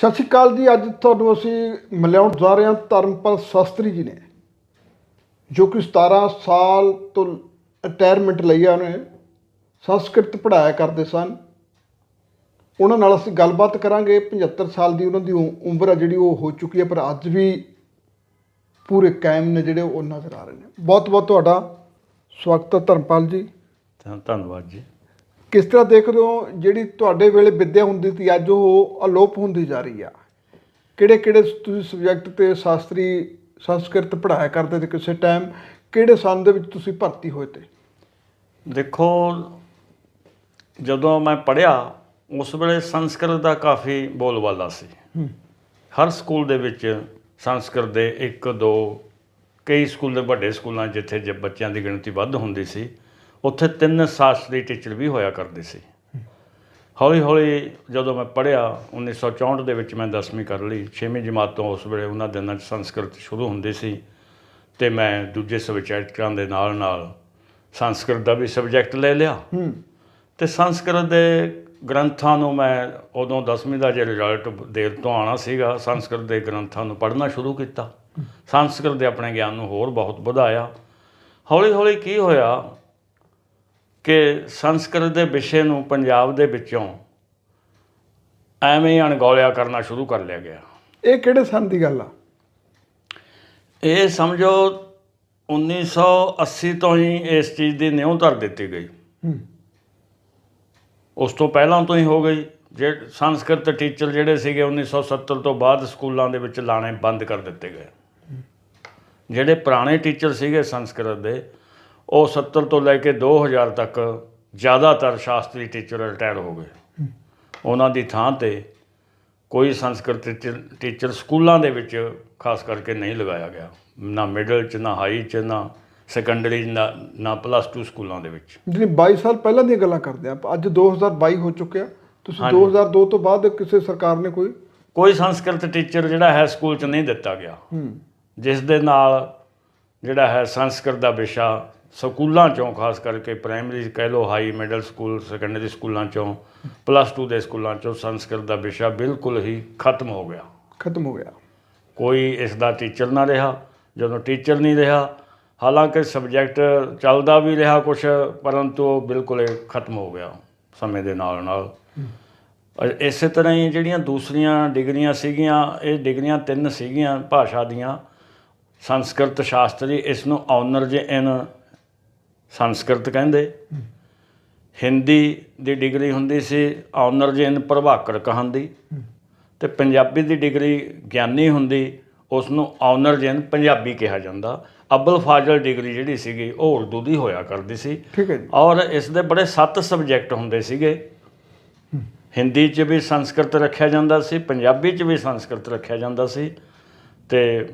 ਸਤਿ ਸ਼੍ਰੀ ਅਕਾਲ ਜੀ। ਅੱਜ ਤੁਹਾਨੂੰ ਅਸੀਂ ਮਿਲਾਉਣ ਜਾ ਰਹੇ ਹਾਂ ਧਰਮਪਾਲ ਸ਼ਾਸਤਰੀ ਜੀ ਨੇ, ਜੋ ਕਿ 17 ਸਾਲ ਤੋਂ ਰਿਟਾਇਰਮੈਂਟ ਲਈ ਆ। ਉਹਨੇ ਸੰਸਕ੍ਰਿਤ ਪੜ੍ਹਾਇਆ ਕਰਦੇ ਸਨ। ਉਹਨਾਂ ਨਾਲ ਅਸੀਂ ਗੱਲਬਾਤ ਕਰਾਂਗੇ। 75 ਸਾਲ ਦੀ ਉਹਨਾਂ ਦੀ ਉਮਰ ਆ ਜਿਹੜੀ ਉਹ ਹੋ ਚੁੱਕੀ ਹੈ, ਪਰ ਅੱਜ ਵੀ ਪੂਰੇ ਕਾਇਮ ਨੇ ਜਿਹੜੇ ਉਹ ਨਜ਼ਰ ਆ ਰਹੇ ਨੇ। ਬਹੁਤ ਬਹੁਤ ਤੁਹਾਡਾ ਸਵਾਗਤ ਹੈ ਧਰਮਪਾਲ ਜੀ। ਧੰਨਵਾਦ ਜੀ। ਕਿਸ ਤਰ੍ਹਾਂ ਦੇਖਦੇ ਹੋ ਜਿਹੜੀ ਤੁਹਾਡੇ ਵੇਲੇ ਵਿੱਦਿਆ ਹੁੰਦੀ ਸੀ, ਅੱਜ ਉਹ ਅਲੋਪ ਹੁੰਦੀ ਜਾ ਰਹੀ ਆ? ਕਿਹੜੇ ਕਿਹੜੇ ਤੁਸੀਂ ਸਬਜੈਕਟ 'ਤੇ ਸ਼ਾਸਤਰੀ ਸੰਸਕ੍ਰਿਤ ਪੜ੍ਹਾਇਆ ਕਰਦੇ ਤੇ ਕਿਸੇ ਟਾਈਮ ਕਿਹੜੇ ਸੰਨ ਦੇ ਵਿੱਚ ਤੁਸੀਂ ਭਰਤੀ ਹੋਏ ਤੇ? ਦੇਖੋ, ਜਦੋਂ ਮੈਂ ਪੜ੍ਹਿਆ ਉਸ ਵੇਲੇ ਸੰਸਕ੍ਰਿਤ ਦਾ ਕਾਫੀ ਬੋਲਬਾਲਾ ਸੀ। ਹਰ ਸਕੂਲ ਦੇ ਵਿੱਚ ਸੰਸਕ੍ਰਿਤ ਦੇ 1-2 ਕਈ ਸਕੂਲ ਦੇ ਵੱਡੇ ਸਕੂਲਾਂ ਜਿੱਥੇ ਬੱਚਿਆਂ ਦੀ ਗਿਣਤੀ ਵੱਧ ਹੁੰਦੀ ਸੀ, ਉੱਥੇ 3 ਸ਼ਾਸਤਰੀ ਟੀਚਰ ਵੀ ਹੋਇਆ ਕਰਦੇ ਸੀ। ਹੌਲੀ ਹੌਲੀ ਜਦੋਂ ਮੈਂ ਪੜ੍ਹਿਆ 1964 ਦੇ ਵਿੱਚ ਮੈਂ 10ਵੀਂ ਕਰ ਲਈ। 6ਵੀਂ ਜਮਾਤ ਤੋਂ ਉਸ ਵੇਲੇ ਉਹਨਾਂ ਦਿਨਾਂ 'ਚ ਸੰਸਕ੍ਰਿਤ ਸ਼ੁਰੂ ਹੁੰਦੀ ਸੀ ਅਤੇ ਮੈਂ ਦੂਜੇ ਸਬਜੈਕਟਾਂ ਦੇ ਨਾਲ ਨਾਲ ਸੰਸਕ੍ਰਿਤ ਦਾ ਵੀ ਸਬਜੈਕਟ ਲੈ ਲਿਆ। ਅਤੇ ਸੰਸਕ੍ਰਿਤ ਦੇ ਗ੍ਰੰਥਾਂ ਨੂੰ ਮੈਂ ਉਦੋਂ 10ਵੀਂ ਦਾ ਜੇ ਰਿਜ਼ਲਟ ਦੇਰ ਤੋਂ ਆਉਣਾ ਸੀਗਾ, ਸੰਸਕ੍ਰਿਤ ਦੇ ਗ੍ਰੰਥਾਂ ਨੂੰ ਪੜ੍ਹਨਾ ਸ਼ੁਰੂ ਕੀਤਾ। ਸੰਸਕ੍ਰਿਤ ਦੇ ਆਪਣੇ ਗਿਆਨ ਨੂੰ ਹੋਰ ਬਹੁਤ ਵਧਾਇਆ। ਹੌਲੀ ਹੌਲੀ ਕੀ ਹੋਇਆ ਕਿ ਸੰਸਕ੍ਰਿਤ ਦੇ ਵਿਸ਼ੇ ਨੂੰ ਪੰਜਾਬ ਦੇ ਵਿੱਚੋਂ ਐਵੇਂ ਹੀ ਅਣਗੌਲਿਆ ਕਰਨਾ ਸ਼ੁਰੂ ਕਰ ਲਿਆ ਗਿਆ। ਇਹ ਕਿਹੜੇ ਸੰਨ ਦੀ ਗੱਲ ਆ? ਇਹ ਸਮਝੋ 1980 ਤੋਂ ਹੀ ਇਸ ਚੀਜ਼ ਦੀ ਨਿਉਂ ਧਰ ਦਿੱਤੀ ਗਈ। ਉਸ ਤੋਂ ਪਹਿਲਾਂ ਤੋਂ ਹੀ ਹੋ ਗਈ। ਸੰਸਕ੍ਰਿਤ ਟੀਚਰ ਜਿਹੜੇ ਸੀਗੇ 1970 ਤੋਂ ਬਾਅਦ ਸਕੂਲਾਂ ਦੇ ਵਿੱਚ ਲਾਣੇ ਬੰਦ ਕਰ ਦਿੱਤੇ ਗਏ। ਜਿਹੜੇ ਪੁਰਾਣੇ ਟੀਚਰ ਸੀਗੇ ਸੰਸਕ੍ਰਿਤ ਦੇ, ਉਹ 70 ਤੋਂ ਲੈ ਕੇ 2000 ਤੱਕ ਜ਼ਿਆਦਾਤਰ ਸ਼ਾਸਤਰੀ ਟੀਚਰ ਰਿਟਾਇਰ ਹੋ ਗਏ। ਉਹਨਾਂ ਦੀ ਥਾਂ 'ਤੇ ਕੋਈ ਸੰਸਕ੍ਰਿਤ ਟੀਚਰ ਸਕੂਲਾਂ ਦੇ ਵਿੱਚ ਖਾਸ ਕਰਕੇ ਨਹੀਂ ਲਗਾਇਆ ਗਿਆ, ਨਾ ਮਿਡਲ 'ਚ, ਨਾ ਹਾਈ 'ਚ, ਨਾ ਸੈਕੰਡਰੀ, ਨਾ +2 ਸਕੂਲਾਂ ਦੇ ਵਿੱਚ। ਜਿਹੜੀ 22 ਸਾਲ ਪਹਿਲਾਂ ਦੀਆਂ ਗੱਲਾਂ ਕਰਦੇ ਆ, ਅੱਜ 2022 ਹੋ ਚੁੱਕਿਆ। ਤੁਸੀਂ 2002 ਤੋਂ ਬਾਅਦ ਕਿਸੇ ਸਰਕਾਰ ਨੇ ਕੋਈ ਸੰਸਕ੍ਰਿਤ ਟੀਚਰ ਜਿਹੜਾ ਹੈ ਸਕੂਲ 'ਚ ਨਹੀਂ ਦਿੱਤਾ ਗਿਆ, ਜਿਸ ਦੇ ਨਾਲ ਜਿਹੜਾ ਹੈ ਸੰਸਕ੍ਰਿਤ ਦਾ ਵਿਸ਼ਾ ਸਕੂਲਾਂ 'ਚੋਂ, ਖਾਸ ਕਰਕੇ ਪ੍ਰਾਇਮਰੀ ਕਹਿ ਲਓ, ਹਾਈ, ਮਿਡਲ ਸਕੂਲ, ਸੈਕੰਡਰੀ ਸਕੂਲਾਂ 'ਚੋਂ, +2 ਦੇ ਸਕੂਲਾਂ 'ਚੋਂ ਸੰਸਕ੍ਰਿਤ ਦਾ ਵਿਸ਼ਾ ਬਿਲਕੁਲ ਹੀ ਖਤਮ ਹੋ ਗਿਆ। ਕੋਈ ਇਸ ਦਾ ਟੀਚਰ ਨਾ ਰਿਹਾ। ਜਦੋਂ ਟੀਚਰ ਨਹੀਂ ਰਿਹਾ, ਹਾਲਾਂਕਿ ਸਬਜੈਕਟ ਚੱਲਦਾ ਵੀ ਰਿਹਾ ਕੁਛ, ਪਰੰਤੂ ਉਹ ਬਿਲਕੁਲ ਖਤਮ ਹੋ ਗਿਆ ਸਮੇਂ ਦੇ ਨਾਲ ਨਾਲ। ਇਸੇ ਤਰ੍ਹਾਂ ਹੀ ਜਿਹੜੀਆਂ ਦੂਸਰੀਆਂ ਡਿਗਰੀਆਂ ਸੀਗੀਆਂ, ਇਹ ਡਿਗਰੀਆਂ 3 ਸੀਗੀਆਂ ਭਾਸ਼ਾ ਦੀਆਂ। ਸੰਸਕ੍ਰਿਤ ਸ਼ਾਸਤਰੀ, ਇਸ ਨੂੰ ਆਨਰਜ਼ ਇਨ ਸੰਸਕ੍ਰਿਤ ਕਹਿੰਦੇ। ਹਿੰਦੀ ਦੀ ਡਿਗਰੀ ਹੁੰਦੀ ਸੀ ਆਨਰਜ਼ ਇਨ ਪ੍ਰਭਾਕਰ ਕਹਾਣ ਦੀ, ਅਤੇ ਪੰਜਾਬੀ ਦੀ ਡਿਗਰੀ ਗਿਆਨੀ ਹੁੰਦੀ, ਉਸ ਨੂੰ ਆਨਰਜ਼ ਇਨ ਪੰਜਾਬੀ ਕਿਹਾ ਜਾਂਦਾ। ਅਬਲ ਫਾਜ਼ਲ ਡਿਗਰੀ ਜਿਹੜੀ ਸੀਗੀ ਉਹ ਉਰਦੂ ਦੀ ਹੋਇਆ ਕਰਦੀ ਸੀ। ਠੀਕ ਹੈ ਜੀ। ਔਰ ਇਸ ਦੇ ਬੜੇ 7 ਸਬਜੈਕਟ ਹੁੰਦੇ ਸੀਗੇ। ਹਿੰਦੀ 'ਚ ਵੀ ਸੰਸਕ੍ਰਿਤ ਰੱਖਿਆ ਜਾਂਦਾ ਸੀ, ਪੰਜਾਬੀ 'ਚ ਵੀ ਸੰਸਕ੍ਰਿਤ ਰੱਖਿਆ ਜਾਂਦਾ ਸੀ। ਅਤੇ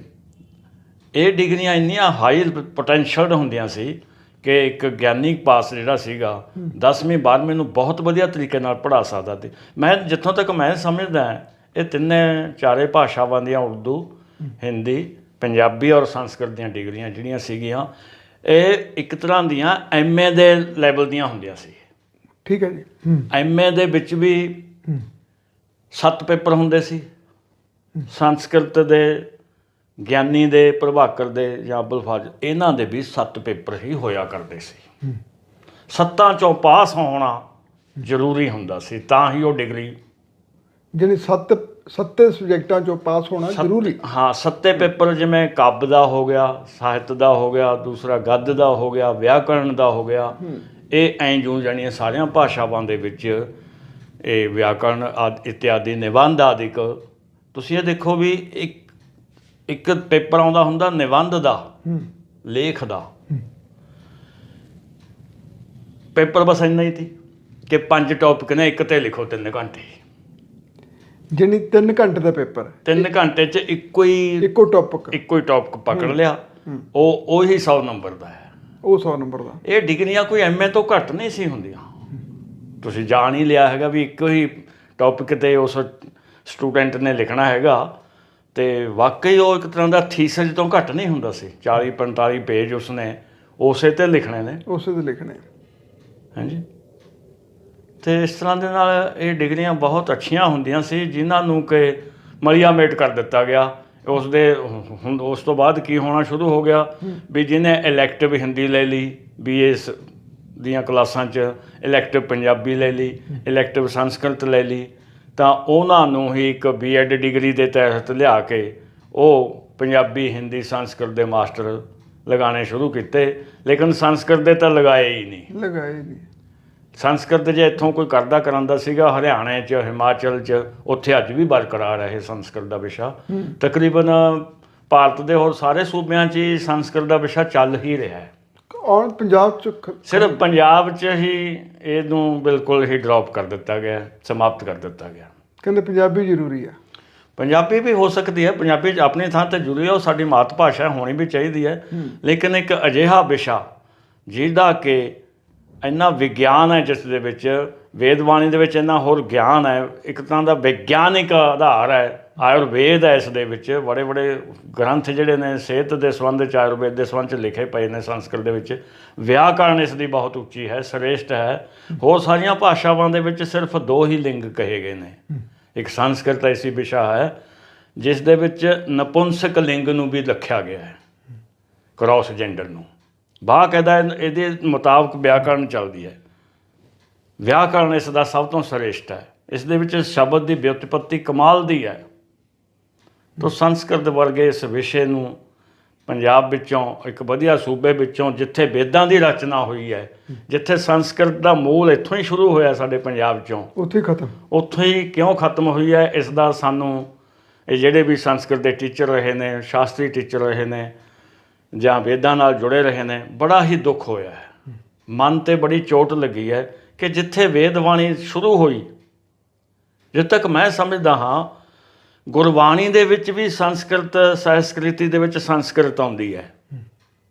ਇਹ ਡਿਗਰੀਆਂ ਇੰਨੀਆਂ ਹਾਈ ਪੋਟੈਂਸ਼ੀਅਲ ਹੁੰਦੀਆਂ ਸੀ ਕਿ ਇੱਕ ਗਿਆਨੀ ਪਾਸ ਜਿਹੜਾ ਸੀਗਾ 10ਵੀਂ 12ਵੀਂ ਨੂੰ ਬਹੁਤ ਵਧੀਆ ਤਰੀਕੇ ਨਾਲ ਪੜ੍ਹਾ ਸਕਦਾ ਸੀ। ਮੈਂ ਜਿੱਥੋਂ ਤੱਕ ਮੈਂ ਸਮਝਦਾ, ਇਹ 3 ਭਾਸ਼ਾਵਾਂ ਦੀਆਂ, ਉਰਦੂ, ਹਿੰਦੀ, ਪੰਜਾਬੀ ਔਰ ਸੰਸਕ੍ਰਿਤ ਦੀਆਂ ਡਿਗਰੀਆਂ ਜਿਹੜੀਆਂ ਸੀਗੀਆਂ, ਇਹ ਇੱਕ ਤਰ੍ਹਾਂ ਦੀਆਂ MA ਦੇ ਲੈਵਲ ਦੀਆਂ ਹੁੰਦੀਆਂ ਸੀ। ਠੀਕ ਹੈ ਜੀ। MA ਦੇ ਵਿੱਚ ਵੀ 7 ਪੇਪਰ ਹੁੰਦੇ ਸੀ। ਸੰਸਕ੍ਰਿਤ ਦੇ, ਗਿਆਨੀ ਦੇ, ਪ੍ਰਭਾਕਰ ਦੇ ਜਾਂ ਅਬਲ ਫਾਜ਼ਲ, ਇਹਨਾਂ ਦੇ ਵੀ 7 ਪੇਪਰ ਹੀ ਹੋਇਆ ਕਰਦੇ ਸੀ। 7 ਚੋਂ ਪਾਸ ਹੋਣਾ ਜ਼ਰੂਰੀ ਹੁੰਦਾ ਸੀ, ਤਾਂ ਹੀ ਉਹ ਡਿਗਰੀ, ਜਿਹੜੀ 7 ਸਬਜੈਕਟਾਂ 'ਚੋਂ ਪਾਸ ਹੋਣਾ ਜ਼ਰੂਰੀ। ਹਾਂ, 7 ਪੇਪਰ, ਜਿਵੇਂ ਕਾਵਿ ਦਾ ਹੋ ਗਿਆ, ਸਾਹਿਤ ਦਾ ਹੋ ਗਿਆ, ਦੂਸਰਾ ਗੱਦ ਦਾ ਹੋ ਗਿਆ, ਵਿਆਕਰਨ ਦਾ ਹੋ ਗਿਆ। ਇਹ ਐਂ ਜੂੰ ਜਾਣੀਆਂ ਸਾਰੀਆਂ ਭਾਸ਼ਾਵਾਂ ਦੇ ਵਿੱਚ ਇਹ ਵਿਆਕਰਨ ਇਤਿਆਦਿ, ਨਿਬੰਧ ਆਦਿਕ। ਤੁਸੀਂ ਇਹ ਦੇਖੋ ਵੀ ਇੱਕ ਪੇਪਰ ਆਉਂਦਾ ਹੁੰਦਾ ਨਿਬੰਧ ਦਾ, ਲੇਖ ਦਾ। ਪੇਪਰ ਬਸ ਇੰਨਾ ਹੀ ਸੀ ਕਿ 5 ਟੌਪਿਕ ਨੇ, ਇੱਕ 'ਤੇ ਲਿਖੋ 3 ਘੰਟੇ। ਜਿਹਨੀ 3 ਘੰਟੇ ਦਾ ਪੇਪਰ, 3 ਘੰਟੇ 'ਚ ਇੱਕੋ ਹੀ ਟੌਪਿਕ ਪਕੜ ਲਿਆ, ਉਹੀ 100 ਨੰਬਰ ਦਾ ਹੈ। ਉਹ 100 ਨੰਬਰ ਦਾ। ਇਹ ਡਿਗਰੀਆਂ ਕੋਈ MA ਤੋਂ ਘੱਟ ਨਹੀਂ ਸੀ ਹੁੰਦੀਆਂ। ਤੁਸੀਂ ਜਾਣ ਹੀ ਲਿਆ ਹੈਗਾ ਵੀ ਇੱਕੋ ਹੀ ਟੌਪਿਕ 'ਤੇ ਉਸ ਸਟੂਡੈਂਟ ਨੇ ਲਿਖਣਾ ਹੈਗਾ, ਅਤੇ ਵਾਕਈ ਉਹ ਇੱਕ ਤਰ੍ਹਾਂ ਦਾ ਥੀਸਿਸ ਤੋਂ ਘੱਟ ਨਹੀਂ ਹੁੰਦਾ ਸੀ। 40-45 ਪੇਜ ਉਸਨੇ ਉਸੇ 'ਤੇ ਲਿਖਣੇ ਨੇ। ਹਾਂਜੀ। ਅਤੇ ਇਸ ਤਰ੍ਹਾਂ ਦੇ ਨਾਲ ਇਹ ਡਿਗਰੀਆਂ ਬਹੁਤ ਅੱਛੀਆਂ ਹੁੰਦੀਆਂ ਸੀ, ਜਿਨ੍ਹਾਂ ਨੂੰ ਕਿ ਮਲੀਆ ਮੇਟ ਕਰ ਦਿੱਤਾ ਗਿਆ। ਉਸ ਦੇ ਹੁਣ ਉਸ ਤੋਂ ਬਾਅਦ ਕੀ ਹੋਣਾ ਸ਼ੁਰੂ ਹੋ ਗਿਆ ਵੀ ਜਿਹਨੇ ਇਲੈਕਟਿਵ ਹਿੰਦੀ ਲੈ ਲਈ, BA ਦੀਆਂ ਕਲਾਸਾਂ 'ਚ ਇਲੈਕਟਿਵ ਪੰਜਾਬੀ ਲੈ ਲਈ, ਇਲੈਕਟਿਵ ਸੰਸਕ੍ਰਿਤ ਲੈ ਲਈ, ਤਾਂ ਉਹਨਾਂ ਨੂੰ ਹੀ ਇੱਕ B.Ed ਡਿਗਰੀ ਦੇ ਤਹਿਤ ਲਿਆ ਕੇ ਉਹ ਪੰਜਾਬੀ, ਹਿੰਦੀ, ਸੰਸਕ੍ਰਿਤ ਦੇ ਮਾਸਟਰ ਲਗਾਉਣੇ ਸ਼ੁਰੂ ਕੀਤੇ। ਲੇਕਿਨ ਸੰਸਕ੍ਰਿਤ ਦੇ ਤਾਂ ਲਗਾਏ ਹੀ ਨਹੀਂ। ਸੰਸਕ੍ਰਿਤ ਜੇ ਇੱਥੋਂ ਕੋਈ ਕਰਦਾ ਕਰਾਉਂਦਾ ਸੀਗਾ ਹਰਿਆਣੇ 'ਚ, ਹਿਮਾਚਲ 'ਚ, ਉੱਥੇ ਅੱਜ ਵੀ ਬਰਕਰਾਰ ਹੈ ਇਹ ਸੰਸਕ੍ਰਿਤ ਦਾ ਵਿਸ਼ਾ। ਤਕਰੀਬਨ ਭਾਰਤ ਦੇ ਹੋਰ ਸਾਰੇ ਸੂਬਿਆਂ 'ਚ ਹੀ ਸੰਸਕ੍ਰਿਤ ਦਾ ਵਿਸ਼ਾ ਚੱਲ ਹੀ ਰਿਹਾ ਹੈ। ਔਰ ਪੰਜਾਬ 'ਚ ਸਿਰਫ ਪੰਜਾਬ 'ਚ ਹੀ ਇਹਨੂੰ ਬਿਲਕੁਲ ਹੀ ਡ੍ਰੌਪ ਕਰ ਦਿੱਤਾ ਗਿਆ, ਸਮਾਪਤ ਕਰ ਦਿੱਤਾ ਗਿਆ। ਕਹਿੰਦੇ ਪੰਜਾਬੀ ਜ਼ਰੂਰੀ ਆ। ਪੰਜਾਬੀ ਵੀ ਹੋ ਸਕਦੀ ਹੈ, ਪੰਜਾਬੀ 'ਚ ਆਪਣੀ ਥਾਂ 'ਤੇ ਜ਼ਰੂਰੀ ਹੈ, ਉਹ ਸਾਡੀ ਮਾਤ ਭਾਸ਼ਾ ਹੋਣੀ ਵੀ ਚਾਹੀਦੀ ਹੈ। ਲੇਕਿਨ ਇੱਕ ਅਜਿਹਾ ਵਿਸ਼ਾ ਜਿਹਦਾ ਕਿ ਇੰਨਾ ਵਿਗਿਆਨ ਹੈ, ਜਿਸ ਦੇ ਵਿੱਚ ਵੇਦਬਾਣੀ ਦੇ ਵਿੱਚ ਇੰਨਾ ਹੋਰ ਗਿਆਨ ਹੈ, ਇੱਕ ਤਰ੍ਹਾਂ ਦਾ ਵਿਗਿਆਨਿਕ ਆਧਾਰ ਹੈ, ਆਯੁਰਵੇਦ ਹੈ ਇਸ ਦੇ ਵਿੱਚ। ਬੜੇ ਬੜੇ ਗ੍ਰੰਥ ਜਿਹੜੇ ਨੇ ਸਿਹਤ ਦੇ ਸੰਬੰਧ 'ਚ, ਆਯੁਰਵੇਦ ਦੇ ਸੰਬੰਧ 'ਚ ਲਿਖੇ ਪਏ ਨੇ ਸੰਸਕ੍ਰਿਤ ਦੇ ਵਿੱਚ। ਵਿਆਕਰਨ ਇਸ ਦੀ ਬਹੁਤ ਉੱਚੀ ਹੈ, ਸ੍ਰੇਸ਼ਟ ਹੈ। ਹੋਰ ਸਾਰੀਆਂ ਭਾਸ਼ਾਵਾਂ ਦੇ ਵਿੱਚ ਸਿਰਫ 2 ਹੀ ਲਿੰਗ ਕਹੇ ਗਏ ਨੇ। ਇੱਕ ਸੰਸਕ੍ਰਿਤ ਐਸੀ ਵਿਸ਼ਾ ਹੈ ਜਿਸ ਦੇ ਵਿੱਚ ਨਪੁੰਸਕ ਲਿੰਗ ਨੂੰ ਵੀ ਰੱਖਿਆ ਗਿਆ ਹੈ, ਕ੍ਰਾਸ ਜੈਂਡਰ ਨੂੰ। ਬਾਕਾਇਦਾ ਇਹਦੇ ਮੁਤਾਬਕ ਵਿਆਕਰਨ ਚੱਲਦੀ ਹੈ। ਵਿਆਕਰਨ ਇਸ ਦਾ ਸਭ ਤੋਂ ਸ੍ਰੇਸ਼ਟ ਹੈ। ਇਸ ਦੇ ਵਿੱਚ ਸ਼ਬਦ ਦੀ ਵਿਉਤਪੱਤੀ ਕਮਾਲ ਦੀ ਹੈ। ਤਾਂ ਸੰਸਕ੍ਰਿਤ ਵਰਗੇ ਇਸ ਵਿਸ਼ੇ ਨੂੰ ਪੰਜਾਬ ਵਿੱਚੋਂ, ਇੱਕ ਵਧੀਆ ਸੂਬੇ ਵਿੱਚੋਂ, ਜਿੱਥੇ ਵੇਦਾਂ ਦੀ ਰਚਨਾ ਹੋਈ ਹੈ, ਜਿੱਥੇ ਸੰਸਕ੍ਰਿਤ ਦਾ ਮੂਲ ਇੱਥੋਂ ਹੀ ਸ਼ੁਰੂ ਹੋਇਆ ਸਾਡੇ ਪੰਜਾਬ 'ਚੋਂ, ਉੱਥੋਂ ਹੀ ਕਿਉਂ ਖਤਮ ਹੋਈ ਹੈ, ਇਸ ਦਾ ਸਾਨੂੰ ਇਹ ਜਿਹੜੇ ਵੀ ਸੰਸਕ੍ਰਿਤ ਦੇ ਟੀਚਰ ਰਹੇ ਨੇ, ਸ਼ਾਸਤਰੀ ਟੀਚਰ ਰਹੇ ਨੇ ਜਾਂ ਵੇਦਾਂ ਨਾਲ ਜੁੜੇ ਰਹੇ ਨੇ, ਬੜਾ ਹੀ ਦੁੱਖ ਹੋਇਆ ਹੈ। ਮਨ 'ਤੇ ਬੜੀ ਚੋਟ ਲੱਗੀ ਹੈ ਕਿ ਜਿੱਥੇ ਵੇਦਬਾਣੀ ਸ਼ੁਰੂ ਹੋਈ, ਜਿੱਥੇ ਤੱਕ ਮੈਂ ਸਮਝਦਾ ਹਾਂ ਗੁਰਬਾਣੀ ਦੇ ਵਿੱਚ ਵੀ ਸੰਸਕ੍ਰਿਤ, ਸੰਸਕ੍ਰਿਤੀ ਦੇ ਵਿੱਚ ਸੰਸਕ੍ਰਿਤ ਆਉਂਦੀ ਹੈ,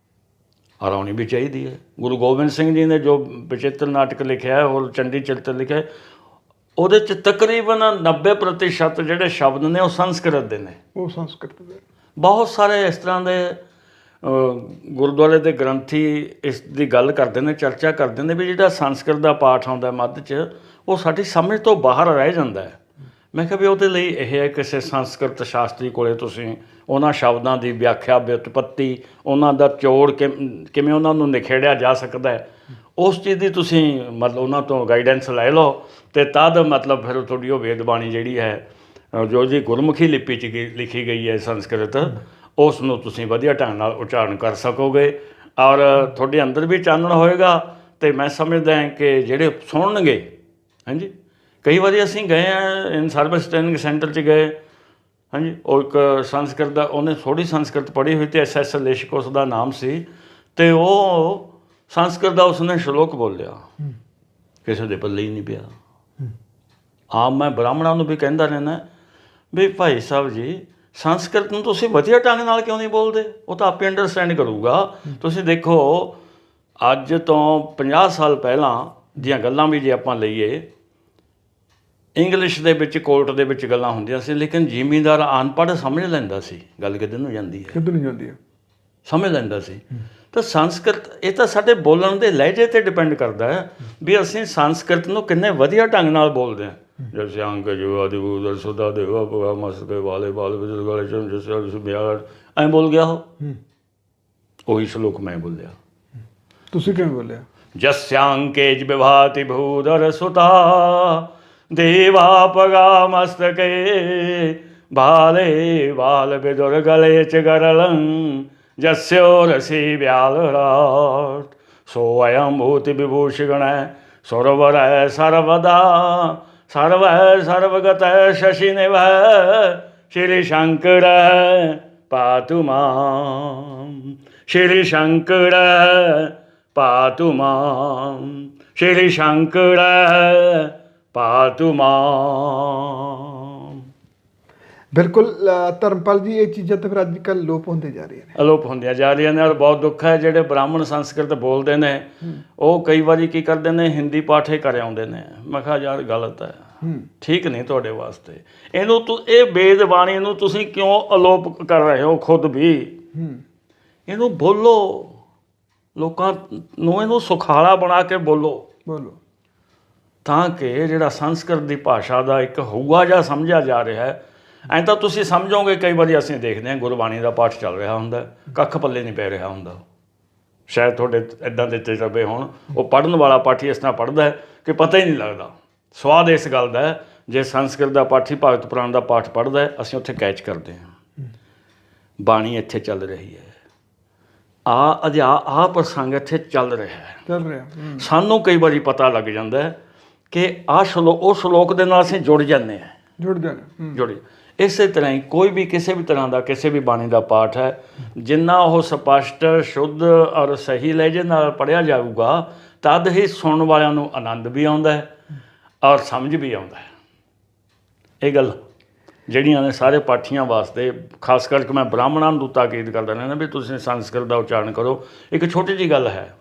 ਔਰ ਆਉਣੀ ਵੀ ਚਾਹੀਦੀ ਹੈ। ਗੁਰੂ ਗੋਬਿੰਦ ਸਿੰਘ ਜੀ ਨੇ ਜੋ ਬਚਿੱਤਰ ਨਾਟਕ ਲਿਖਿਆ ਹੈ, ਹੋਰ ਚੰਡੀ ਚਰਿਤਰ ਲਿਖਿਆ, ਉਹਦੇ 'ਚ ਤਕਰੀਬਨ 90% ਜਿਹੜੇ ਸ਼ਬਦ ਨੇ ਉਹ ਸੰਸਕ੍ਰਿਤ ਦੇ ਨੇ। ਬਹੁਤ ਸਾਰੇ ਇਸ ਤਰ੍ਹਾਂ ਦੇ ਗੁਰਦੁਆਰੇ ਦੇ ਗ੍ਰੰਥੀ ਇਸ ਦੀ ਗੱਲ ਕਰਦੇ ਨੇ, ਚਰਚਾ ਕਰਦੇ ਨੇ ਵੀ ਜਿਹੜਾ ਸੰਸਕ੍ਰਿਤ ਦਾ ਪਾਠ ਆਉਂਦਾ ਮੱਧ 'ਚ, ਉਹ ਸਾਡੀ ਸਮਝ ਤੋਂ ਬਾਹਰ ਰਹਿ ਜਾਂਦਾ ਹੈ। ਮੈਂ ਕਿਹਾ ਵੀ ਉਹਦੇ ਲਈ ਇਹ ਹੈ ਕਿਸੇ ਸੰਸਕ੍ਰਿਤ ਸ਼ਾਸਤਰੀ ਕੋਲੇ ਤੁਸੀਂ ਉਹਨਾਂ ਸ਼ਬਦਾਂ ਦੀ ਵਿਆਖਿਆ, ਵਿਉਤਪੱਤੀ, ਉਹਨਾਂ ਦਾ ਚੋੜ ਕਿਵੇਂ ਉਹਨਾਂ ਨੂੰ ਨਿਖੇੜਿਆ ਜਾ ਸਕਦਾ ਹੈ, ਉਸ ਚੀਜ਼ ਦੀ ਤੁਸੀਂ ਮਤਲਬ ਉਹਨਾਂ ਤੋਂ ਗਾਈਡੈਂਸ ਲੈ ਲਓ, ਅਤੇ ਤਦ ਮਤਲਬ ਫਿਰ ਤੁਹਾਡੀ ਉਹ ਵੇਦਬਾਣੀ ਜਿਹੜੀ ਹੈ, ਜੋ ਜੀ ਗੁਰਮੁਖੀ ਲਿਪੀ 'ਚ ਲਿਖੀ ਗਈ ਹੈ ਸੰਸਕ੍ਰਿਤ, ਉਸ ਨੂੰ ਤੁਸੀਂ ਵਧੀਆ ਢੰਗ ਨਾਲ ਉਚਾਰਨ ਕਰ ਸਕੋਗੇ, ਔਰ ਤੁਹਾਡੇ ਅੰਦਰ ਵੀ ਚਾਨਣ ਹੋਏਗਾ। ਅਤੇ ਮੈਂ ਸਮਝਦਾ ਕਿ ਜਿਹੜੇ ਸੁਣਨਗੇ, ਹਾਂਜੀ, ਕਈ ਵਾਰੀ ਅਸੀਂ ਗਏ ਹਾਂ ਇਨ ਸਰਵਿਸ ਟ੍ਰੇਨਿੰਗ ਸੈਂਟਰ 'ਚ ਗਏ, ਹਾਂਜੀ, ਉਹ ਇੱਕ ਸੰਸਕ੍ਰਿਤ ਦਾ, ਉਹਨੇ ਥੋੜ੍ਹੀ ਸੰਸਕ੍ਰਿਤ ਪੜ੍ਹੀ ਹੋਈ ਅਤੇ SS ਲੇਸ਼ਕ ਉਸ ਦਾ ਨਾਮ ਸੀ, ਅਤੇ ਉਹ ਸੰਸਕ੍ਰਿਤ ਦਾ ਉਸਨੇ ਸ਼ਲੋਕ ਬੋਲਿਆ, ਕਿਸੇ ਦੇ ਪੱਲੇ ਹੀ ਨਹੀਂ ਪਿਆ। ਆਮ ਮੈਂ ਬ੍ਰਾਹਮਣਾਂ ਨੂੰ ਵੀ ਕਹਿੰਦਾ ਰਹਿੰਦਾ ਵੀ ਭਾਈ ਸਾਹਿਬ ਜੀ, ਸੰਸਕ੍ਰਿਤ ਨੂੰ ਤੁਸੀਂ ਵਧੀਆ ਢੰਗ ਨਾਲ ਕਿਉਂ ਨਹੀਂ ਬੋਲਦੇ? ਉਹ ਤਾਂ ਆਪੇ ਅੰਡਰਸਟੈਂਡ ਕਰੂਗਾ। ਤੁਸੀਂ ਦੇਖੋ, ਅੱਜ ਤੋਂ 50 ਸਾਲ ਪਹਿਲਾਂ ਦੀਆਂ ਗੱਲਾਂ ਵੀ ਜੇ ਆਪਾਂ ਲਈਏ, ਇੰਗਲਿਸ਼ ਦੇ ਵਿੱਚ ਕੋਰਟ ਦੇ ਵਿੱਚ ਗੱਲਾਂ ਹੁੰਦੀਆਂ ਸੀ, ਲੇਕਿਨ ਜ਼ਿਮੀਂਦਾਰ ਅਨਪੜ੍ਹ ਸਮਝ ਲੈਂਦਾ ਸੀ ਗੱਲ ਕਿੱਧਰ ਨੂੰ ਜਾਂਦੀ ਹੈ, ਸਮਝ ਲੈਂਦਾ ਸੀ। ਤਾਂ ਸੰਸਕ੍ਰਿਤ, ਇਹ ਤਾਂ ਸਾਡੇ ਬੋਲਣ ਦੇ ਲਹਿਜੇ 'ਤੇ ਡਿਪੈਂਡ ਕਰਦਾ ਹੈ ਵੀ ਅਸੀਂ ਸੰਸਕ੍ਰਿਤ ਨੂੰ ਕਿੰਨੇ ਵਧੀਆ ਢੰਗ ਨਾਲ ਬੋਲਦੇ ਹਾਂ। ਜੈਸੇ ਅੰਕ ਜੁਆ ਦਿਵ ਸੁਦਾ ਦੇਵਾ ਪਗਾ ਮਸਕੇ ਵਾਲੇ ਬਾਲ ਵਾਲੇ ਜਿਸ ਬਿਆਰ ਐਂ ਬੋਲ ਗਿਆ ਉਹੀ ਸ਼ਲੋਕ ਮੈਂ ਬੋਲਿਆ। ਤੁਸੀਂ ਕਿਵੇਂ ਬੋਲਿਆ? ਜਸਯਾਂਕੇਜ ਵਿਭਾਤੀ ਭੂਧਰ ਸੁਤਾ ਦੇਵਾ ਪਗਾ ਮਸਤਕੇ ਬਾਲੇ ਬਾਲ ਬਿਦੁਰ ਗਲੇ ਚ ਗਰਲੰ ਜਸਯੋ ਰਸੀ ਵਿਆਲ ਰਾਟ ਸੋ ਅਯੰ ਭੂਤੀ ਵਿਭੂਸ਼ਿਗਣ ਸੁਰਵਰ ਸਰਵਦਾ ਸਰਵ ਸਰਵਗਤ ਸ਼ਸ਼ੀ ਨਿਭ ਸ਼੍ਰੀ ਸ਼ੰਕਰ ਪਾਤੁ ਮਾਮ ਸ਼੍ਰੀ ਸ਼ੰਕਰ ਪਾਤੁ ਮਾਮ ਸ਼੍ਰੀ ਸ਼ੰਕਰ ਪਾਤੁ ਮਾਮ। ਬਿਲਕੁਲ ਧਰਮਪਾਲ ਜੀ, ਇਹ ਚੀਜ਼ਾਂ ਤਾਂ ਫਿਰ ਅੱਜ ਕੱਲ੍ਹ ਲੋਪ ਹੁੰਦੇ ਜਾ ਰਹੀਆਂ ਨੇ, ਅਲੋਪ ਹੁੰਦੀਆਂ ਜਾ ਰਹੀਆਂ ਨੇ। ਔਰ ਬਹੁਤ ਦੁੱਖ ਹੈ ਜਿਹੜੇ ਬ੍ਰਾਹਮਣ ਸੰਸਕ੍ਰਿਤ ਬੋਲਦੇ ਨੇ, ਉਹ ਕਈ ਵਾਰੀ ਕੀ ਕਰਦੇ ਨੇ, ਹਿੰਦੀ ਪਾਠੇ ਕਰ ਆਉਂਦੇ ਨੇ। ਮੈਂ ਕਿਹਾ ਯਾਰ ਗਲਤ ਹੈ, ਠੀਕ ਨਹੀਂ ਤੁਹਾਡੇ ਵਾਸਤੇ। ਇਹਨੂੰ ਇਹ ਵੇਦਬਾਣੀ ਨੂੰ ਤੁਸੀਂ ਕਿਉਂ ਅਲੋਪ ਕਰ ਰਹੇ ਹੋ? ਖੁਦ ਵੀ ਇਹਨੂੰ ਬੋਲੋ, ਲੋਕਾਂ ਨੂੰ ਇਹਨੂੰ ਸੁਖਾਲਾ ਬਣਾ ਕੇ ਬੋਲੋ, ਤਾਂ ਕਿ ਜਿਹੜਾ ਸੰਸਕ੍ਰਿਤ ਦੀ ਭਾਸ਼ਾ ਦਾ ਇੱਕ ਹਊਆ ਜਿਹਾ ਸਮਝਿਆ ਜਾ ਰਿਹਾ ਹੈ, ਐਂ ਤਾਂ ਤੁਸੀਂ ਸਮਝੋਗੇ ਕਈ ਵਾਰੀ ਅਸੀਂ ਦੇਖਦੇ ਹਾਂ ਗੁਰਬਾਣੀ ਦਾ ਪਾਠ ਚੱਲ ਰਿਹਾ ਹੁੰਦਾ, ਕੱਖ ਪੱਲੇ ਨਹੀਂ ਪੈ ਰਿਹਾ ਹੁੰਦਾ। ਸ਼ਾਇਦ ਤੁਹਾਡੇ ਇੱਦਾਂ ਦੇ ਤਜਰਬੇ ਹੋਣ, ਉਹ ਪੜ੍ਹਨ ਵਾਲਾ ਪਾਠੀ ਇਸ ਤਰ੍ਹਾਂ ਪੜ੍ਹਦਾ ਹੈ ਕਿ ਪਤਾ ਹੀ ਨਹੀਂ ਲੱਗਦਾ। ਸਵਾਦ ਇਸ ਗੱਲ ਦਾ ਹੈ, ਜੇ ਸੰਸਕ੍ਰਿਤ ਦਾ ਪਾਠੀ ਭਗਤ ਪੁਰਾਣ ਦਾ ਪਾਠ ਪੜ੍ਹਦਾ ਹੈ, ਅਸੀਂ ਉੱਥੇ ਕੈਚ ਕਰਦੇ ਹਾਂ ਬਾਣੀ ਇੱਥੇ ਚੱਲ ਰਹੀ ਹੈ, ਅਜੇ ਆਹ ਪ੍ਰਸੰਗ ਇੱਥੇ ਚੱਲ ਰਿਹਾ ਹੈ। ਸਾਨੂੰ ਕਈ ਵਾਰੀ ਪਤਾ ਲੱਗ ਜਾਂਦਾ ਹੈ ਕਿ ਉਹ ਸ਼ਲੋਕ ਦੇ ਨਾਲ ਅਸੀਂ ਜੁੜ ਜਾਂਦੇ ਹਾਂ, ਜੁੜ। ਇਸੇ ਤਰ੍ਹਾਂ ਹੀ ਕੋਈ ਵੀ ਕਿਸੇ ਵੀ ਤਰ੍ਹਾਂ ਦਾ ਕਿਸੇ ਵੀ ਬਾਣੀ ਦਾ ਪਾਠ ਹੈ, ਜਿੰਨਾ ਉਹ ਸਪਸ਼ਟ ਸ਼ੁੱਧ ਔਰ ਸਹੀ ਲਹਿਜੇ ਨਾਲ ਪੜ੍ਹਿਆ ਜਾਊਗਾ, ਤਦ ਹੀ ਸੁਣਨ ਵਾਲਿਆਂ ਨੂੰ ਆਨੰਦ ਵੀ ਆਉਂਦਾ ਹੈ ਔਰ ਸਮਝ ਵੀ ਆਉਂਦਾ ਹੈ। ਇਹ ਗੱਲ ਜਿਹੜੀਆਂ ਨੇ ਸਾਰੇ ਪਾਠੀਆਂ ਵਾਸਤੇ, ਖਾਸ ਕਰਕੇ ਮੈਂ ਬ੍ਰਾਹਮਣਾਂ ਨੂੰ ਤਾਕੀਦ ਕਰਦਾ ਰਹਿੰਦਾ ਵੀ ਤੁਸੀਂ ਸੰਸਕ੍ਰਿਤ ਦਾ ਉਚਾਰਨ ਕਰੋ। ਇੱਕ ਛੋਟੀ ਜਿਹੀ ਗੱਲ ਹੈ